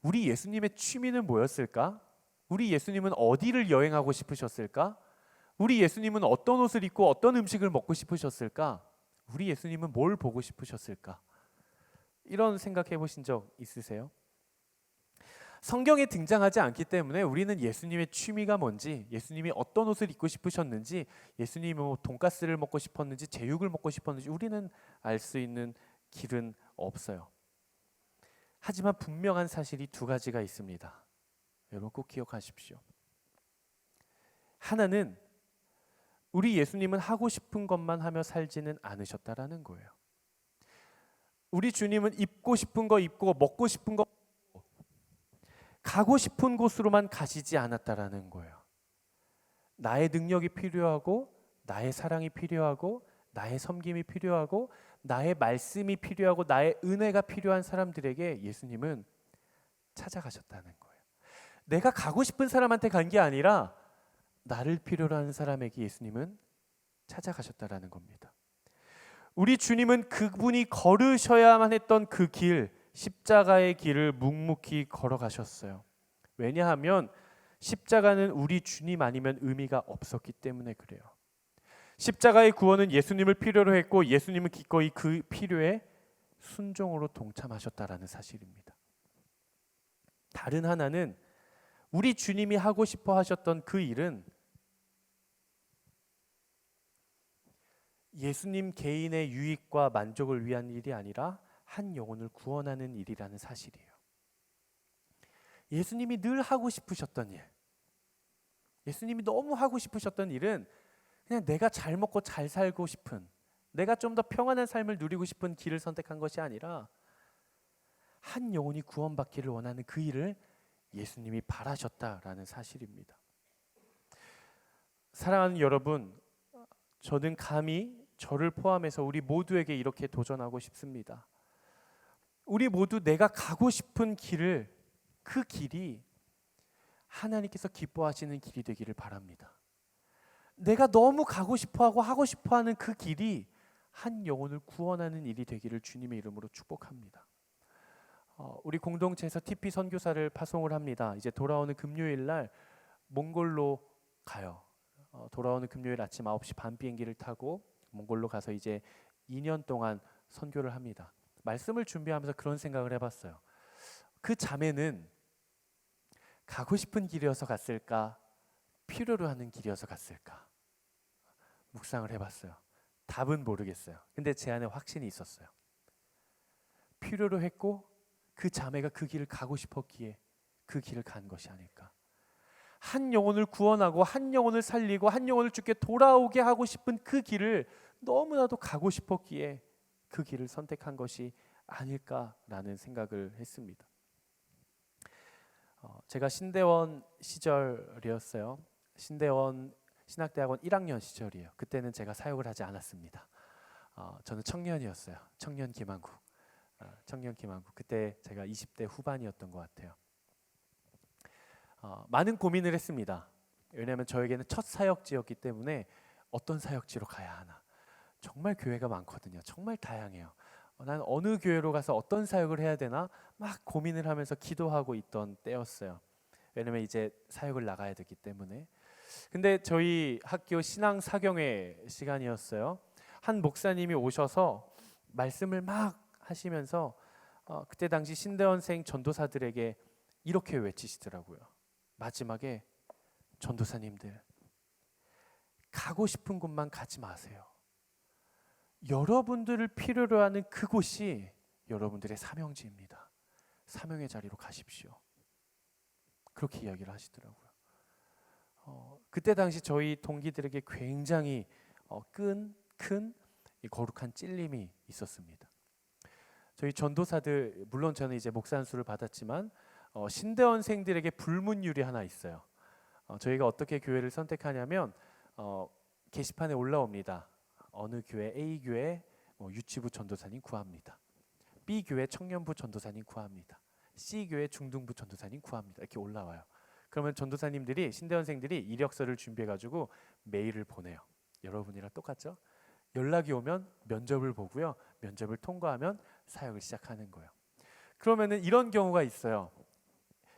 우리 예수님의 취미는 뭐였을까? 우리 예수님은 어디를 여행하고 싶으셨을까? 우리 예수님은 어떤 옷을 입고 어떤 음식을 먹고 싶으셨을까? 우리 예수님은 뭘 보고 싶으셨을까? 이런 생각해 보신 적 있으세요? 성경에 등장하지 않기 때문에 우리는 예수님의 취미가 뭔지, 예수님이 어떤 옷을 입고 싶으셨는지, 예수님이 뭐 돈가스를 먹고 싶었는지, 제육을 먹고 싶었는지 우리는 알 수 있는 길은 없어요. 하지만 분명한 사실이 두 가지가 있습니다. 여러분 꼭 기억하십시오. 하나는 우리 예수님은 하고 싶은 것만 하며 살지는 않으셨다라는 거예요. 우리 주님은 입고 싶은 거 입고 먹고 싶은 거 가고 싶은 곳으로만 가시지 않았다라는 거예요. 나의 능력이 필요하고 나의 사랑이 필요하고 나의 섬김이 필요하고 나의 말씀이 필요하고 나의 은혜가 필요한 사람들에게 예수님은 찾아가셨다는 거예요. 내가 가고 싶은 사람한테 간 게 아니라 나를 필요로 하는 사람에게 예수님은 찾아가셨다라는 겁니다. 우리 주님은 그분이 걸으셔야만 했던 그 길, 십자가의 길을 묵묵히 걸어가셨어요. 왜냐하면 십자가는 우리 주님 아니면 의미가 없었기 때문에 그래요. 십자가의 구원은 예수님을 필요로 했고 예수님은 기꺼이 그 필요에 순종으로 동참하셨다라는 사실입니다. 다른 하나는 우리 주님이 하고 싶어 하셨던 그 일은 예수님 개인의 유익과 만족을 위한 일이 아니라 한 영혼을 구원하는 일이라는 사실이에요. 예수님이 늘 하고 싶으셨던 일, 예수님이 너무 하고 싶으셨던 일은 그냥 내가 잘 먹고 잘 살고 싶은, 내가 좀 더 평안한 삶을 누리고 싶은 길을 선택한 것이 아니라 한 영혼이 구원받기를 원하는 그 일을 예수님이 바라셨다라는 사실입니다. 사랑하는 여러분, 저는 감히 저를 포함해서 우리 모두에게 이렇게 도전하고 싶습니다. 우리 모두 내가 가고 싶은 길을, 그 길이 하나님께서 기뻐하시는 길이 되기를 바랍니다. 내가 너무 가고 싶어하고 하고 싶어하는 그 길이 한 영혼을 구원하는 일이 되기를 주님의 이름으로 축복합니다. 우리 공동체에서 TP 선교사를 파송을 합니다. 이제 돌아오는 금요일 날 몽골로 가요. 돌아오는 금요일 아침 9시 반 비행기를 타고 몽골로 가서 이제 2년 동안 선교를 합니다. 말씀을 준비하면서 그런 생각을 해봤어요. 그 자매는 가고 싶은 길이어서 갔을까? 필요로 하는 길이어서 갔을까? 묵상을 해봤어요. 답은 모르겠어요. 근데 제 안에 확신이 있었어요. 필요로 했고 그 자매가 그 길을 가고 싶었기에 그 길을 간 것이 아닐까. 한 영혼을 구원하고 한 영혼을 살리고 한 영혼을 주께 돌아오게 하고 싶은 그 길을 너무나도 가고 싶었기에 그 길을 선택한 것이 아닐까라는 생각을 했습니다. 제가 신대원 시절이었어요. 신대원 신학대학원 1학년 시절이에요. 그때는 제가 사역을 하지 않았습니다. 저는 청년이었어요. 청년 기만국. 그때 제가 20대 후반이었던 것 같아요. 많은 고민을 했습니다. 왜냐하면 저에게는 첫 사역지였기 때문에 어떤 사역지로 가야 하나. 정말 교회가 많거든요. 정말 다양해요. 난 어느 교회로 가서 어떤 사역을 해야 되나 막 고민을 하면서 기도하고 있던 때였어요. 왜냐면 이제 사역을 나가야 되기 때문에. 근데 저희 학교 신앙 사경회 시간이었어요. 한 목사님이 오셔서 말씀을 막 하시면서 그때 당시 신대원생 전도사들에게 이렇게 외치시더라고요. 마지막에 전도사님들 가고 싶은 곳만 가지 마세요. 여러분들을 필요로 하는 그곳이 여러분들의 사명지입니다. 사명의 자리로 가십시오. 그렇게 이야기를 하시더라고요. 그때 당시 저희 동기들에게 굉장히 큰 거룩한 찔림이 있었습니다. 저희 전도사들, 물론 저는 이제 목사 안수를 받았지만 신대원생들에게 불문율이 하나 있어요. 저희가 어떻게 교회를 선택하냐면 게시판에 올라옵니다. 어느 교회, A 교회 유치부 전도사님 구합니다. B 교회 청년부 전도사님 구합니다. C 교회 중등부 전도사님 구합니다. 이렇게 올라와요. 그러면 전도사님들이, 신대원생들이 이력서를 준비해가지고 메일을 보내요. 여러분이랑 똑같죠? 연락이 오면 면접을 보고요. 면접을 통과하면 사역을 시작하는 거예요. 그러면은 이런 경우가 있어요.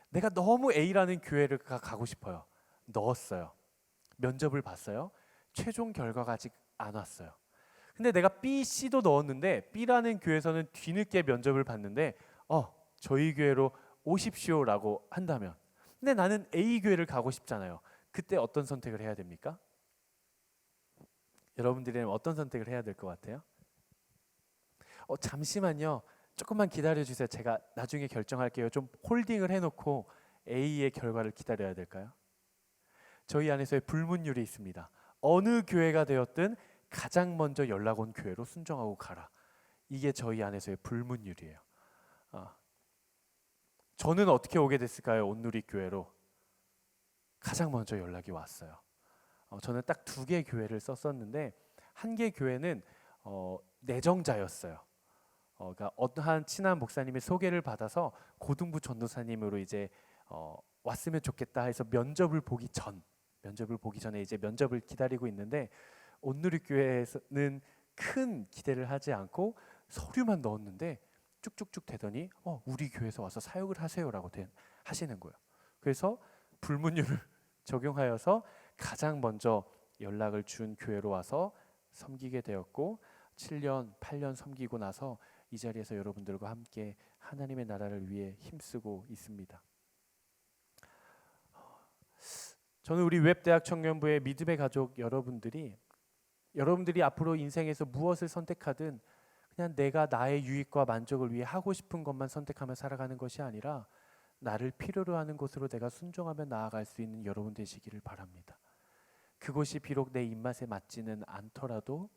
내가 너무 A라는 교회를 가고 싶어요. 넣었어요. 면접을 봤어요. 최종 결과가 아직 안 왔어요. 근데 내가 B, C도 넣었는데 B라는 교회에서는 뒤늦게 면접을 봤는데 저희 교회로 오십시오라고 한다면, 근데 나는 A 교회를 가고 싶잖아요. 그때 어떤 선택을 해야 됩니까? 여러분들은 어떤 선택을 해야 될 것 같아요? 잠시만요. 조금만 기다려 주세요. 제가 나중에 결정할게요. 좀 홀딩을 해놓고 A의 결과를 기다려야 될까요? 저희 안에서의 불문율이 있습니다. 어느 교회가 되었든 가장 먼저 연락 온 교회로 순종하고 가라. 이게 저희 안에서의 불문율이에요. 저는 어떻게 오게 됐을까요? 온누리 교회로 가장 먼저 연락이 왔어요. 저는 딱 2개 교회를 썼었는데 한 개 교회는 내정자였어요. 그러니까 어떠한 친한 목사님의 소개를 받아서 고등부 전도사님으로 이제 왔으면 좋겠다 해서 면접을 보기 전에 이제 면접을 기다리고 있는데, 온누리 교회에서는 큰 기대를 하지 않고 서류만 넣었는데 쭉쭉쭉 되더니 우리 교회에서 와서 사역을 하세요라고 하시는 거예요. 그래서 불문율을 적용하여서 가장 먼저 연락을 준 교회로 와서 섬기게 되었고, 7년, 8년 섬기고 나서 이 자리에서 여러분들과 함께 하나님의 나라를 위해 힘쓰고 있습니다. 저는 우리 웹대학 청년부의 믿음의 가족 여러분들이 앞으로 인생에서 무엇을 선택하든 그냥 내가 나의 유익과 만족을 위해 하고 싶은 것만 선택하며 살아가는 것이 아니라 나를 필요로 하는 곳으로 내가 순종하며 나아갈 수 있는 여러분 되시기를 바랍니다. 그곳이 비록 내 입맛에 맞지는 않더라도,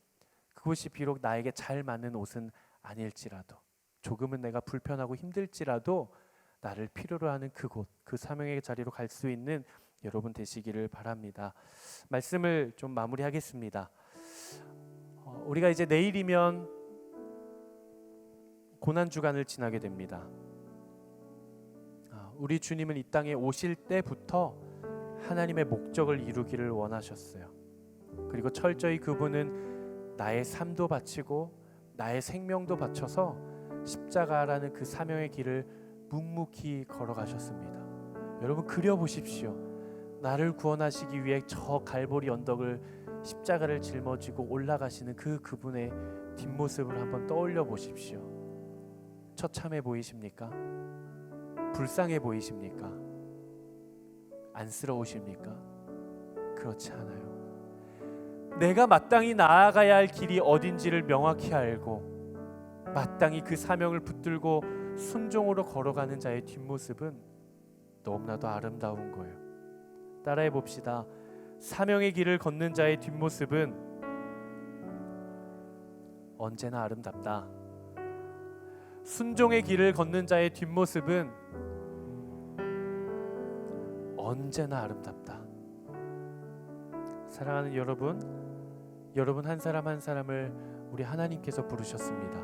그곳이 비록 나에게 잘 맞는 옷은 아닐지라도, 조금은 내가 불편하고 힘들지라도 나를 필요로 하는 그곳, 그 사명의 자리로 갈 수 있는 여러분 되시기를 바랍니다. 말씀을 좀 마무리하겠습니다. 우리가 이제 내일이면 고난주간을 지나게 됩니다. 우리 주님은 이 땅에 오실 때부터 하나님의 목적을 이루기를 원하셨어요. 그리고 철저히 그분은 나의 삶도 바치고 나의 생명도 바쳐서 십자가라는 그 사명의 길을 묵묵히 걸어가셨습니다. 여러분 그려보십시오. 나를 구원하시기 위해 저 갈보리 언덕을 십자가를 짊어지고 올라가시는 그분의 뒷모습을 한번 떠올려 보십시오. 처참해 보이십니까? 불쌍해 보이십니까? 안쓰러우십니까? 그렇지 않아요. 내가 마땅히 나아가야 할 길이 어딘지를 명확히 알고 마땅히 그 사명을 붙들고 순종으로 걸어가는 자의 뒷모습은 너무나도 아름다운 거예요. 따라해 봅시다. 사명의 길을 걷는 자의 뒷모습은 언제나 아름답다. 순종의 길을 걷는 자의 뒷모습은 언제나 아름답다. 사랑하는 여러분, 여러분 한 사람 한 사람을 우리 하나님께서 부르셨습니다.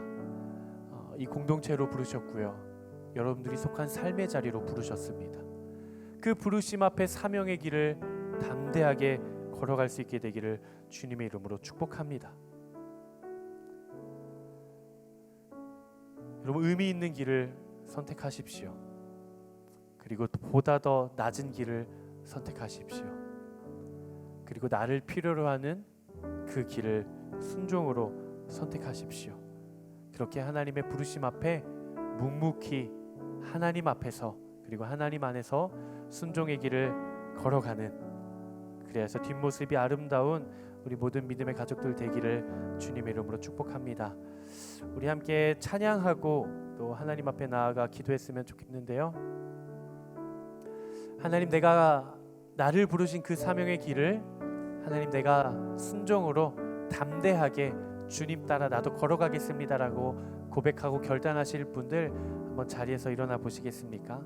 이 공동체로 부르셨고요. 여러분들이 속한 삶의 자리로 부르셨습니다. 그 부르심 앞에 사명의 길을 담대하게 걸어갈 수 있게 되기를 주님의 이름으로 축복합니다. 여러분, 의미 있는 길을 선택하십시오. 그리고 보다 더 낮은 길을 선택하십시오. 그리고 나를 필요로 하는 그 길을 순종으로 선택하십시오. 그렇게 하나님의 부르심 앞에 묵묵히 하나님 앞에서 그리고 하나님 안에서 순종의 길을 걸어가는, 그래서 뒷모습이 아름다운 우리 모든 믿음의 가족들 되기를 주님의 이름으로 축복합니다. 우리 함께 찬양하고 또 하나님 앞에 나아가 기도했으면 좋겠는데요. 하나님, 내가 나를 부르신 그 사명의 길을 하나님 내가 순종으로 담대하게 주님 따라 나도 걸어가겠습니다라고 고백하고 결단하실 분들 한번 자리에서 일어나 보시겠습니까?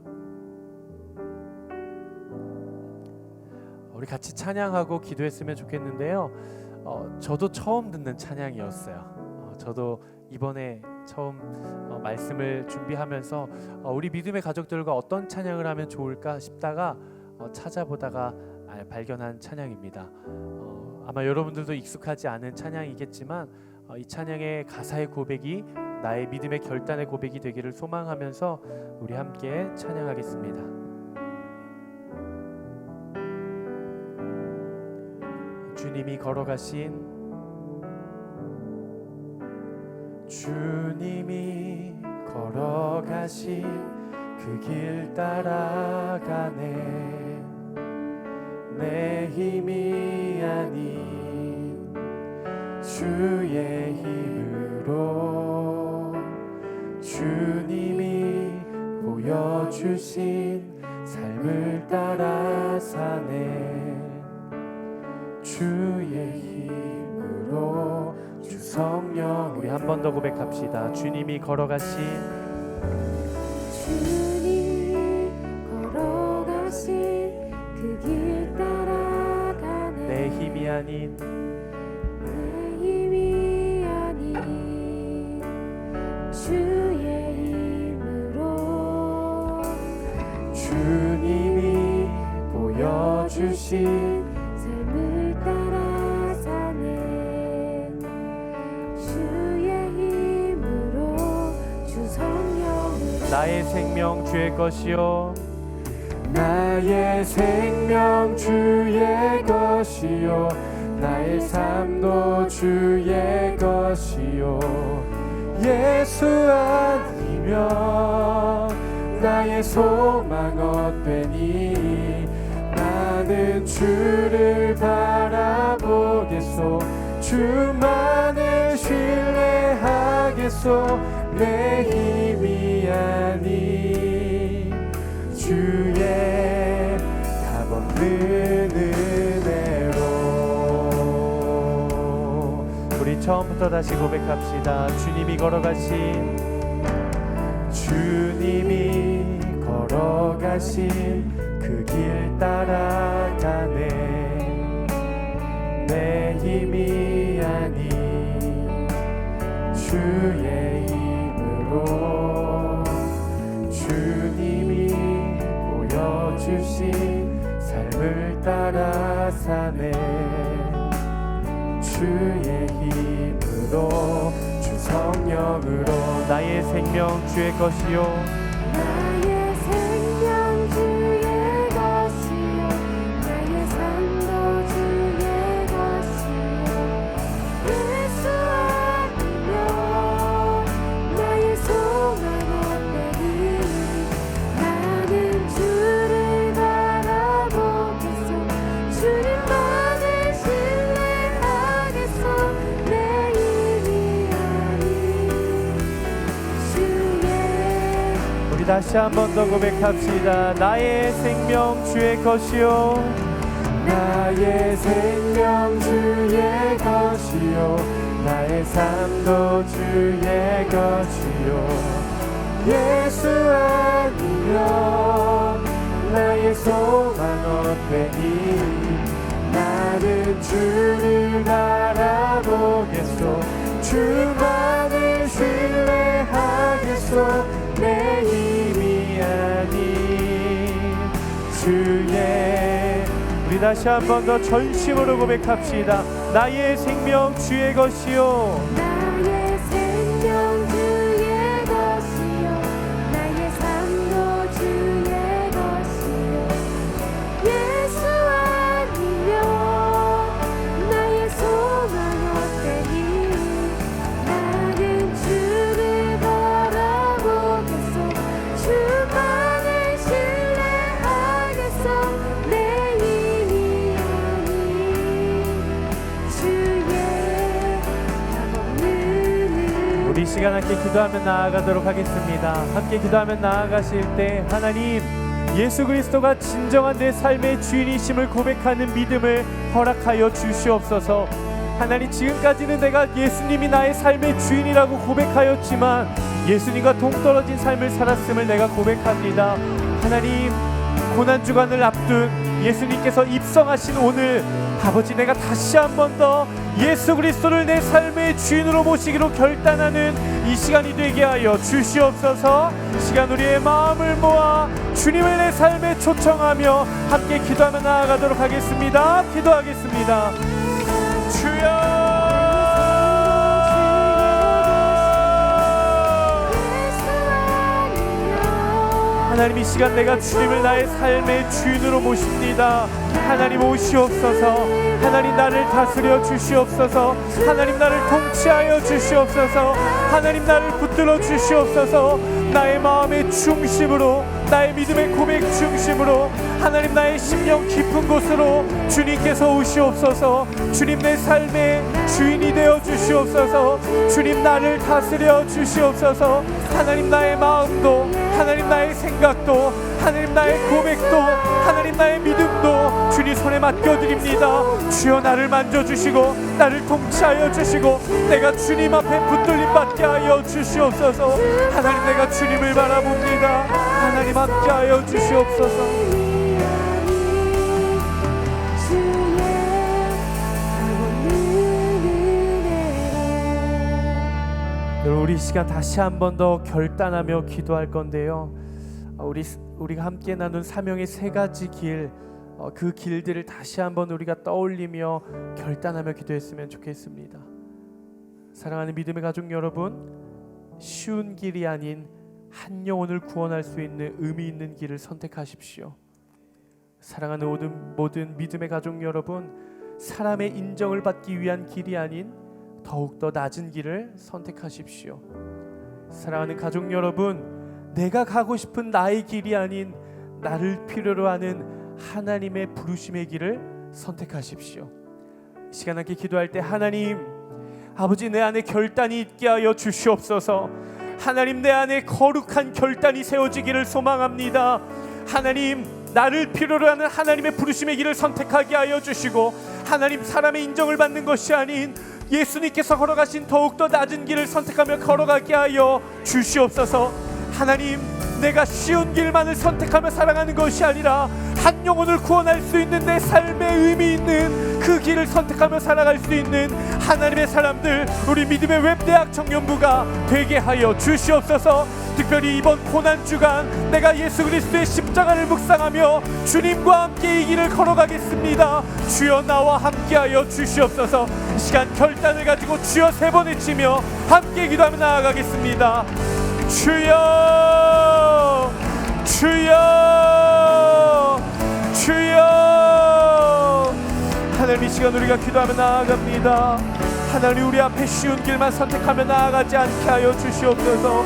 우리 같이 찬양하고 기도했으면 좋겠는데요. 저도 처음 듣는 찬양이었어요. 저도 이번에 처음 말씀을 준비하면서 우리 믿음의 가족들과 어떤 찬양을 하면 좋을까 싶다가 찾아보다가 발견한 찬양입니다. 아마 여러분들도 익숙하지 않은 찬양이겠지만 이 찬양의 가사의 고백이 나의 믿음의 결단의 고백이 되기를 소망하면서 우리 함께 찬양하겠습니다. 주님이 걸어가신 주님이 걸어가신 그 길 따라가네. 내 힘이 아닌 주의 힘으로 주님이 보여주신 삶을 따라 사네. 주의 힘으로 주 성령, 우리 한 번 더 고백합시다. 주님이 걸어가신 주님이 걸어가신 그 길 따라가네. 내 힘이 아닌 내 힘이 아닌 주의 힘으로 주님이 보여주신 삶을 따라 사네. 주의 힘으로 주 성령으로 나의 생명 주의 것이요 나의 생명 주의 것이요 나의 삶도 주의 것이요 예수 아니면 나의 소망 어때니 나는 주를 바라보겠소 주만을 신뢰하겠소 내 힘이 아닌 주의 값없는 은혜로. 우리 처음부터 다시 고백합시다. 주님이 걸어가신 주님이 걸어가신 그 길 따라가네. 내 힘이 아닌 주의 힘으로 주님이 보여주신 삶을 따라 사네. 주의 힘으로 주 성령으로 나의 생명 주의 것이요 나의 생명 주의 것이요 나의 우리 다시 한 번 더 고백합시다. 나의 생명 주의 것이요, 나의 생명 주의 것이요, 나의 삶도 주의 것이요. 예수 아니면 나의 소망 어때니. 나는 주를 바라보겠소, 주만을 신뢰하겠소. 내 힘이 아닌 주의. 우리 다시 한 번 더 전심으로 고백합시다. 나의 생명 주의 것이요, 나의 생명 주의 것이요, 나의 삶도 주의 것이요. 예수 아니면 나의 소망 어때니. 나는 주를 바라보겠소, 주만을 신뢰하겠소. 내 힘이 아닌 주의 값없는 우리 시간 함께 기도하며 나아가도록 하겠습니다. 함께 기도하며 나아가실 때 하나님, 예수 그리스도가 진정한 내 삶의 주인이심을 고백하는 믿음을 허락하여 주시옵소서. 하나님, 지금까지는 내가 예수님이 나의 삶의 주인이라고 고백하였지만 예수님과 동떨어진 삶을 살았음을 내가 고백합니다. 하나님, 고난주간을 앞둔 예수님께서 입성하신 오늘, 아버지, 내가 다시 한 번 더 예수 그리스도를 내 삶의 주인으로 모시기로 결단하는 이 시간이 되게 하여 주시옵소서. 시간 우리의 마음을 모아 주님을 내 삶에 초청하며 함께 기도하며 나아가도록 하겠습니다. 기도하겠습니다. 주여, 하나님, 이 시간 내가 주님을 나의 삶의 주인으로 모십니다. 하나님, 오시옵소서. 하나님, 나를 다스려 주시옵소서. 하나님, 나를 통치하여 주시옵소서. 하나님, 나를 붙들어 주시옵소서. 나의 마음의 중심으로, 나의 믿음의 고백 중심으로, 하나님, 나의 심령 깊은 곳으로 주님께서 오시옵소서. 주님, 내 삶의 주인이 되어 주시옵소서. 주님, 나를 다스려 주시옵소서. 하나님, 나의 마음도, 하나님, 나의 생각도, 하나님, 나의 고백도, 하나님, 나의 믿음도 주님 손에 맡겨드립니다. 주여, 나를 만져주시고 나를 통치하여 주시고 내가 주님 앞에 붙들림 받게 하여 주시옵소서. 하나님, 내가 주님을 바라봅니다. 하나님, 함께 하여 주시옵소서. 우리 시간 다시 한 번 더 결단하며 기도할 건데요. 우리가 함께 나눈 사명의 세 가지 길, 그 길들을 다시 한번 우리가 떠올리며 결단하며 기도했으면 좋겠습니다. 사랑하는 믿음의 가족 여러분, 쉬운 길이 아닌 한 영혼을 구원할 수 있는 의미 있는 길을 선택하십시오. 사랑하는 모든 믿음의 가족 여러분, 사람의 인정을 받기 위한 길이 아닌 더욱더 낮은 길을 선택하십시오. 사랑하는 가족 여러분, 내가 가고 싶은 나의 길이 아닌 나를 필요로 하는 하나님의 부르심의 길을 선택하십시오. 시간 함께 기도할 때, 하나님, 아버지, 내 안에 결단이 있게 하여 주시옵소서. 하나님, 내 안에 거룩한 결단이 세워지기를 소망합니다. 하나님, 나를 필요로 하는 하나님의 부르심의 길을 선택하게 하여 주시고, 하나님, 사람의 인정을 받는 것이 아닌 예수님께서 걸어가신 더욱더 낮은 길을 선택하며 걸어가게 하여 주시옵소서. 하나님, 내가 쉬운 길만을 선택하며 살아가는 것이 아니라 한 영혼을 구원할 수 있는 내 삶의 의미 있는 그 길을 선택하며 살아갈 수 있는 하나님의 사람들, 우리 믿음의 웹대학 청년부가 되게 하여 주시옵소서. 특별히 이번 고난주간 내가 예수 그리스도의 십자가를 묵상하며 주님과 함께 이 길을 걸어가겠습니다. 주여, 나와 함께하여 주시옵소서. 시간 결단을 가지고 주여 세 번 외치며 함께 기도하며 나아가겠습니다. 주여, 주여, 주여. 하나님, 이 시간 우리가 기도하며 나아갑니다. 하나님, 우리 앞에 쉬운 길만 선택하며 나아가지 않게 하여 주시옵소서.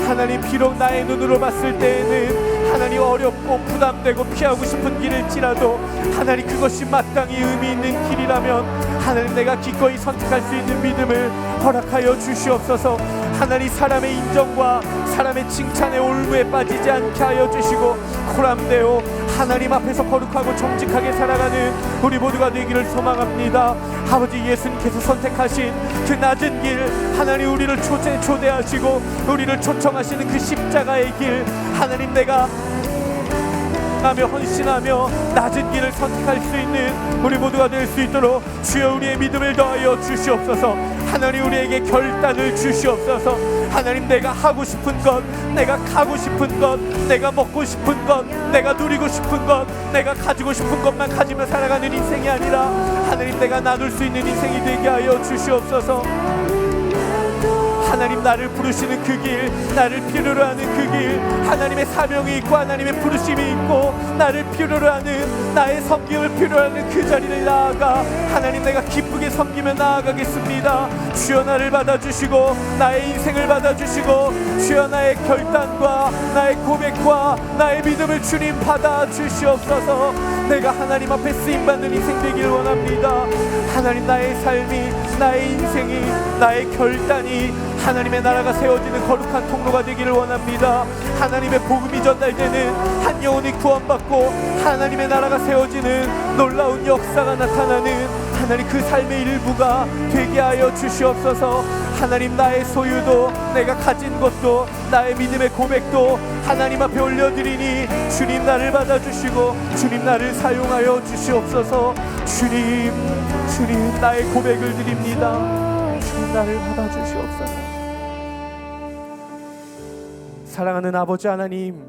하나님, 비록 나의 눈으로 봤을 때에는 하나님 어렵고 부담되고 피하고 싶은 길일지라도 하나님, 그것이 마땅히 의미 있는 길이라면 하나님, 내가 기꺼이 선택할 수 있는 믿음을 허락하여 주시옵소서. 하나님, 사람의 인정과 사람의 칭찬의 올무에 빠지지 않게 하여 주시고, 코람되어 하나님 앞에서 거룩하고 정직하게 살아가는 우리 모두가 되기를 소망합니다. 아버지, 예수님께서 선택하신 그 낮은 길, 하나님, 우리를 초대하시고 우리를 초청하시는 그 십자가의 길, 하나님, 내가 하며 헌신하며 낮은 길을 선택할 수 있는 우리 모두가 될 수 있도록 주여 우리의 믿음을 더하여 주시옵소서. 하나님, 우리에게 결단을 주시옵소서. 하나님, 내가 하고 싶은 것, 내가 가고 싶은 것, 내가 먹고 싶은 것, 내가 누리고 싶은 것, 내가 가지고 싶은 것만 가지며 살아가는 인생이 아니라 하나님, 내가 나눌 수 있는 인생이 되게 하여 주시옵소서. 하나님, 나를 부르시는 그 길, 나를 필요로 하는 그 길, 하나님의 사명이 있고 하나님의 부르심이 있고 나를 필요로 하는, 나의 섬김을 필요로 하는 그 자리를 나아가 하나님, 내가 기쁘게 섬기며 나아가겠습니다. 주여, 나를 받아주시고 나의 인생을 받아주시고 주여, 나의 결단과 나의 고백과 나의 믿음을 주님 받아주시옵소서. 내가 하나님 앞에 쓰임받는 인생 되기를 원합니다. 하나님, 나의 삶이, 나의 인생이, 나의 결단이 하나님의 나라가 세워지는 거룩한 통로가 되기를 원합니다. 하나님의 복음이 전달되는 한 영혼이 구원받고 하나님의 나라가 세워지는 놀라운 역사가 나타나는 하나님, 그 삶의 일부가 되게 하여 주시옵소서. 하나님, 나의 소유도, 내가 가진 것도, 나의 믿음의 고백도 하나님 앞에 올려드리니 주님, 나를 받아주시고 주님, 나를 사용하여 주시옵소서. 주님, 주님, 나의 고백을 드립니다. 주님, 나를 받아주시옵소서. 사랑하는 아버지 하나님,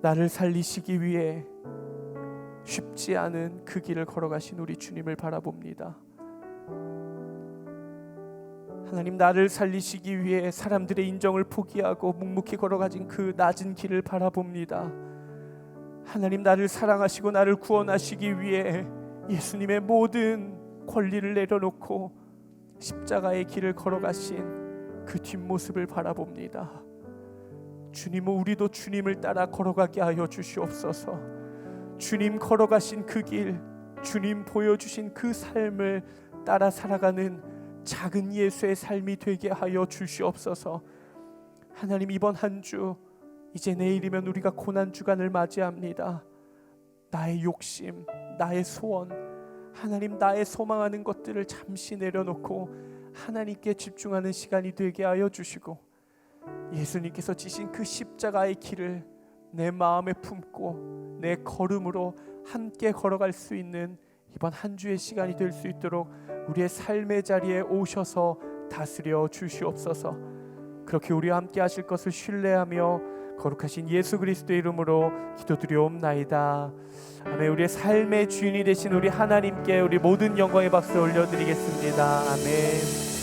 나를 살리시기 위해 쉽지 않은 그 길을 걸어가신 우리 주님을 바라봅니다. 하나님, 나를 살리시기 위해 사람들의 인정을 포기하고 묵묵히 걸어가진 그 낮은 길을 바라봅니다. 하나님, 나를 사랑하시고 나를 구원하시기 위해 예수님의 모든 권리를 내려놓고 십자가의 길을 걸어가신 그 뒷모습을 바라봅니다. 주님은 우리도 주님을 따라 걸어가게 하여 주시옵소서. 주님 걸어가신 그 길, 주님 보여주신 그 삶을 따라 살아가는 작은 예수의 삶이 되게 하여 주시옵소서. 하나님, 이번 한 주, 이제 내일이면 우리가 고난주간을 맞이합니다. 나의 욕심, 나의 소원, 하나님, 나의 소망하는 것들을 잠시 내려놓고 하나님께 집중하는 시간이 되게 하여 주시고, 예수님께서 지신 그 십자가의 길을 내 마음에 품고 내 걸음으로 함께 걸어갈 수 있는 이번 한 주의 시간이 될 수 있도록 우리의 삶의 자리에 오셔서 다스려 주시옵소서. 그렇게 우리와 함께 하실 것을 신뢰하며 거룩하신 예수 그리스도의 이름으로 기도드리옵나이다. 아멘. 우리의 삶의 주인이 되신 우리 하나님께 우리 모든 영광의 박수 올려드리겠습니다. 아멘.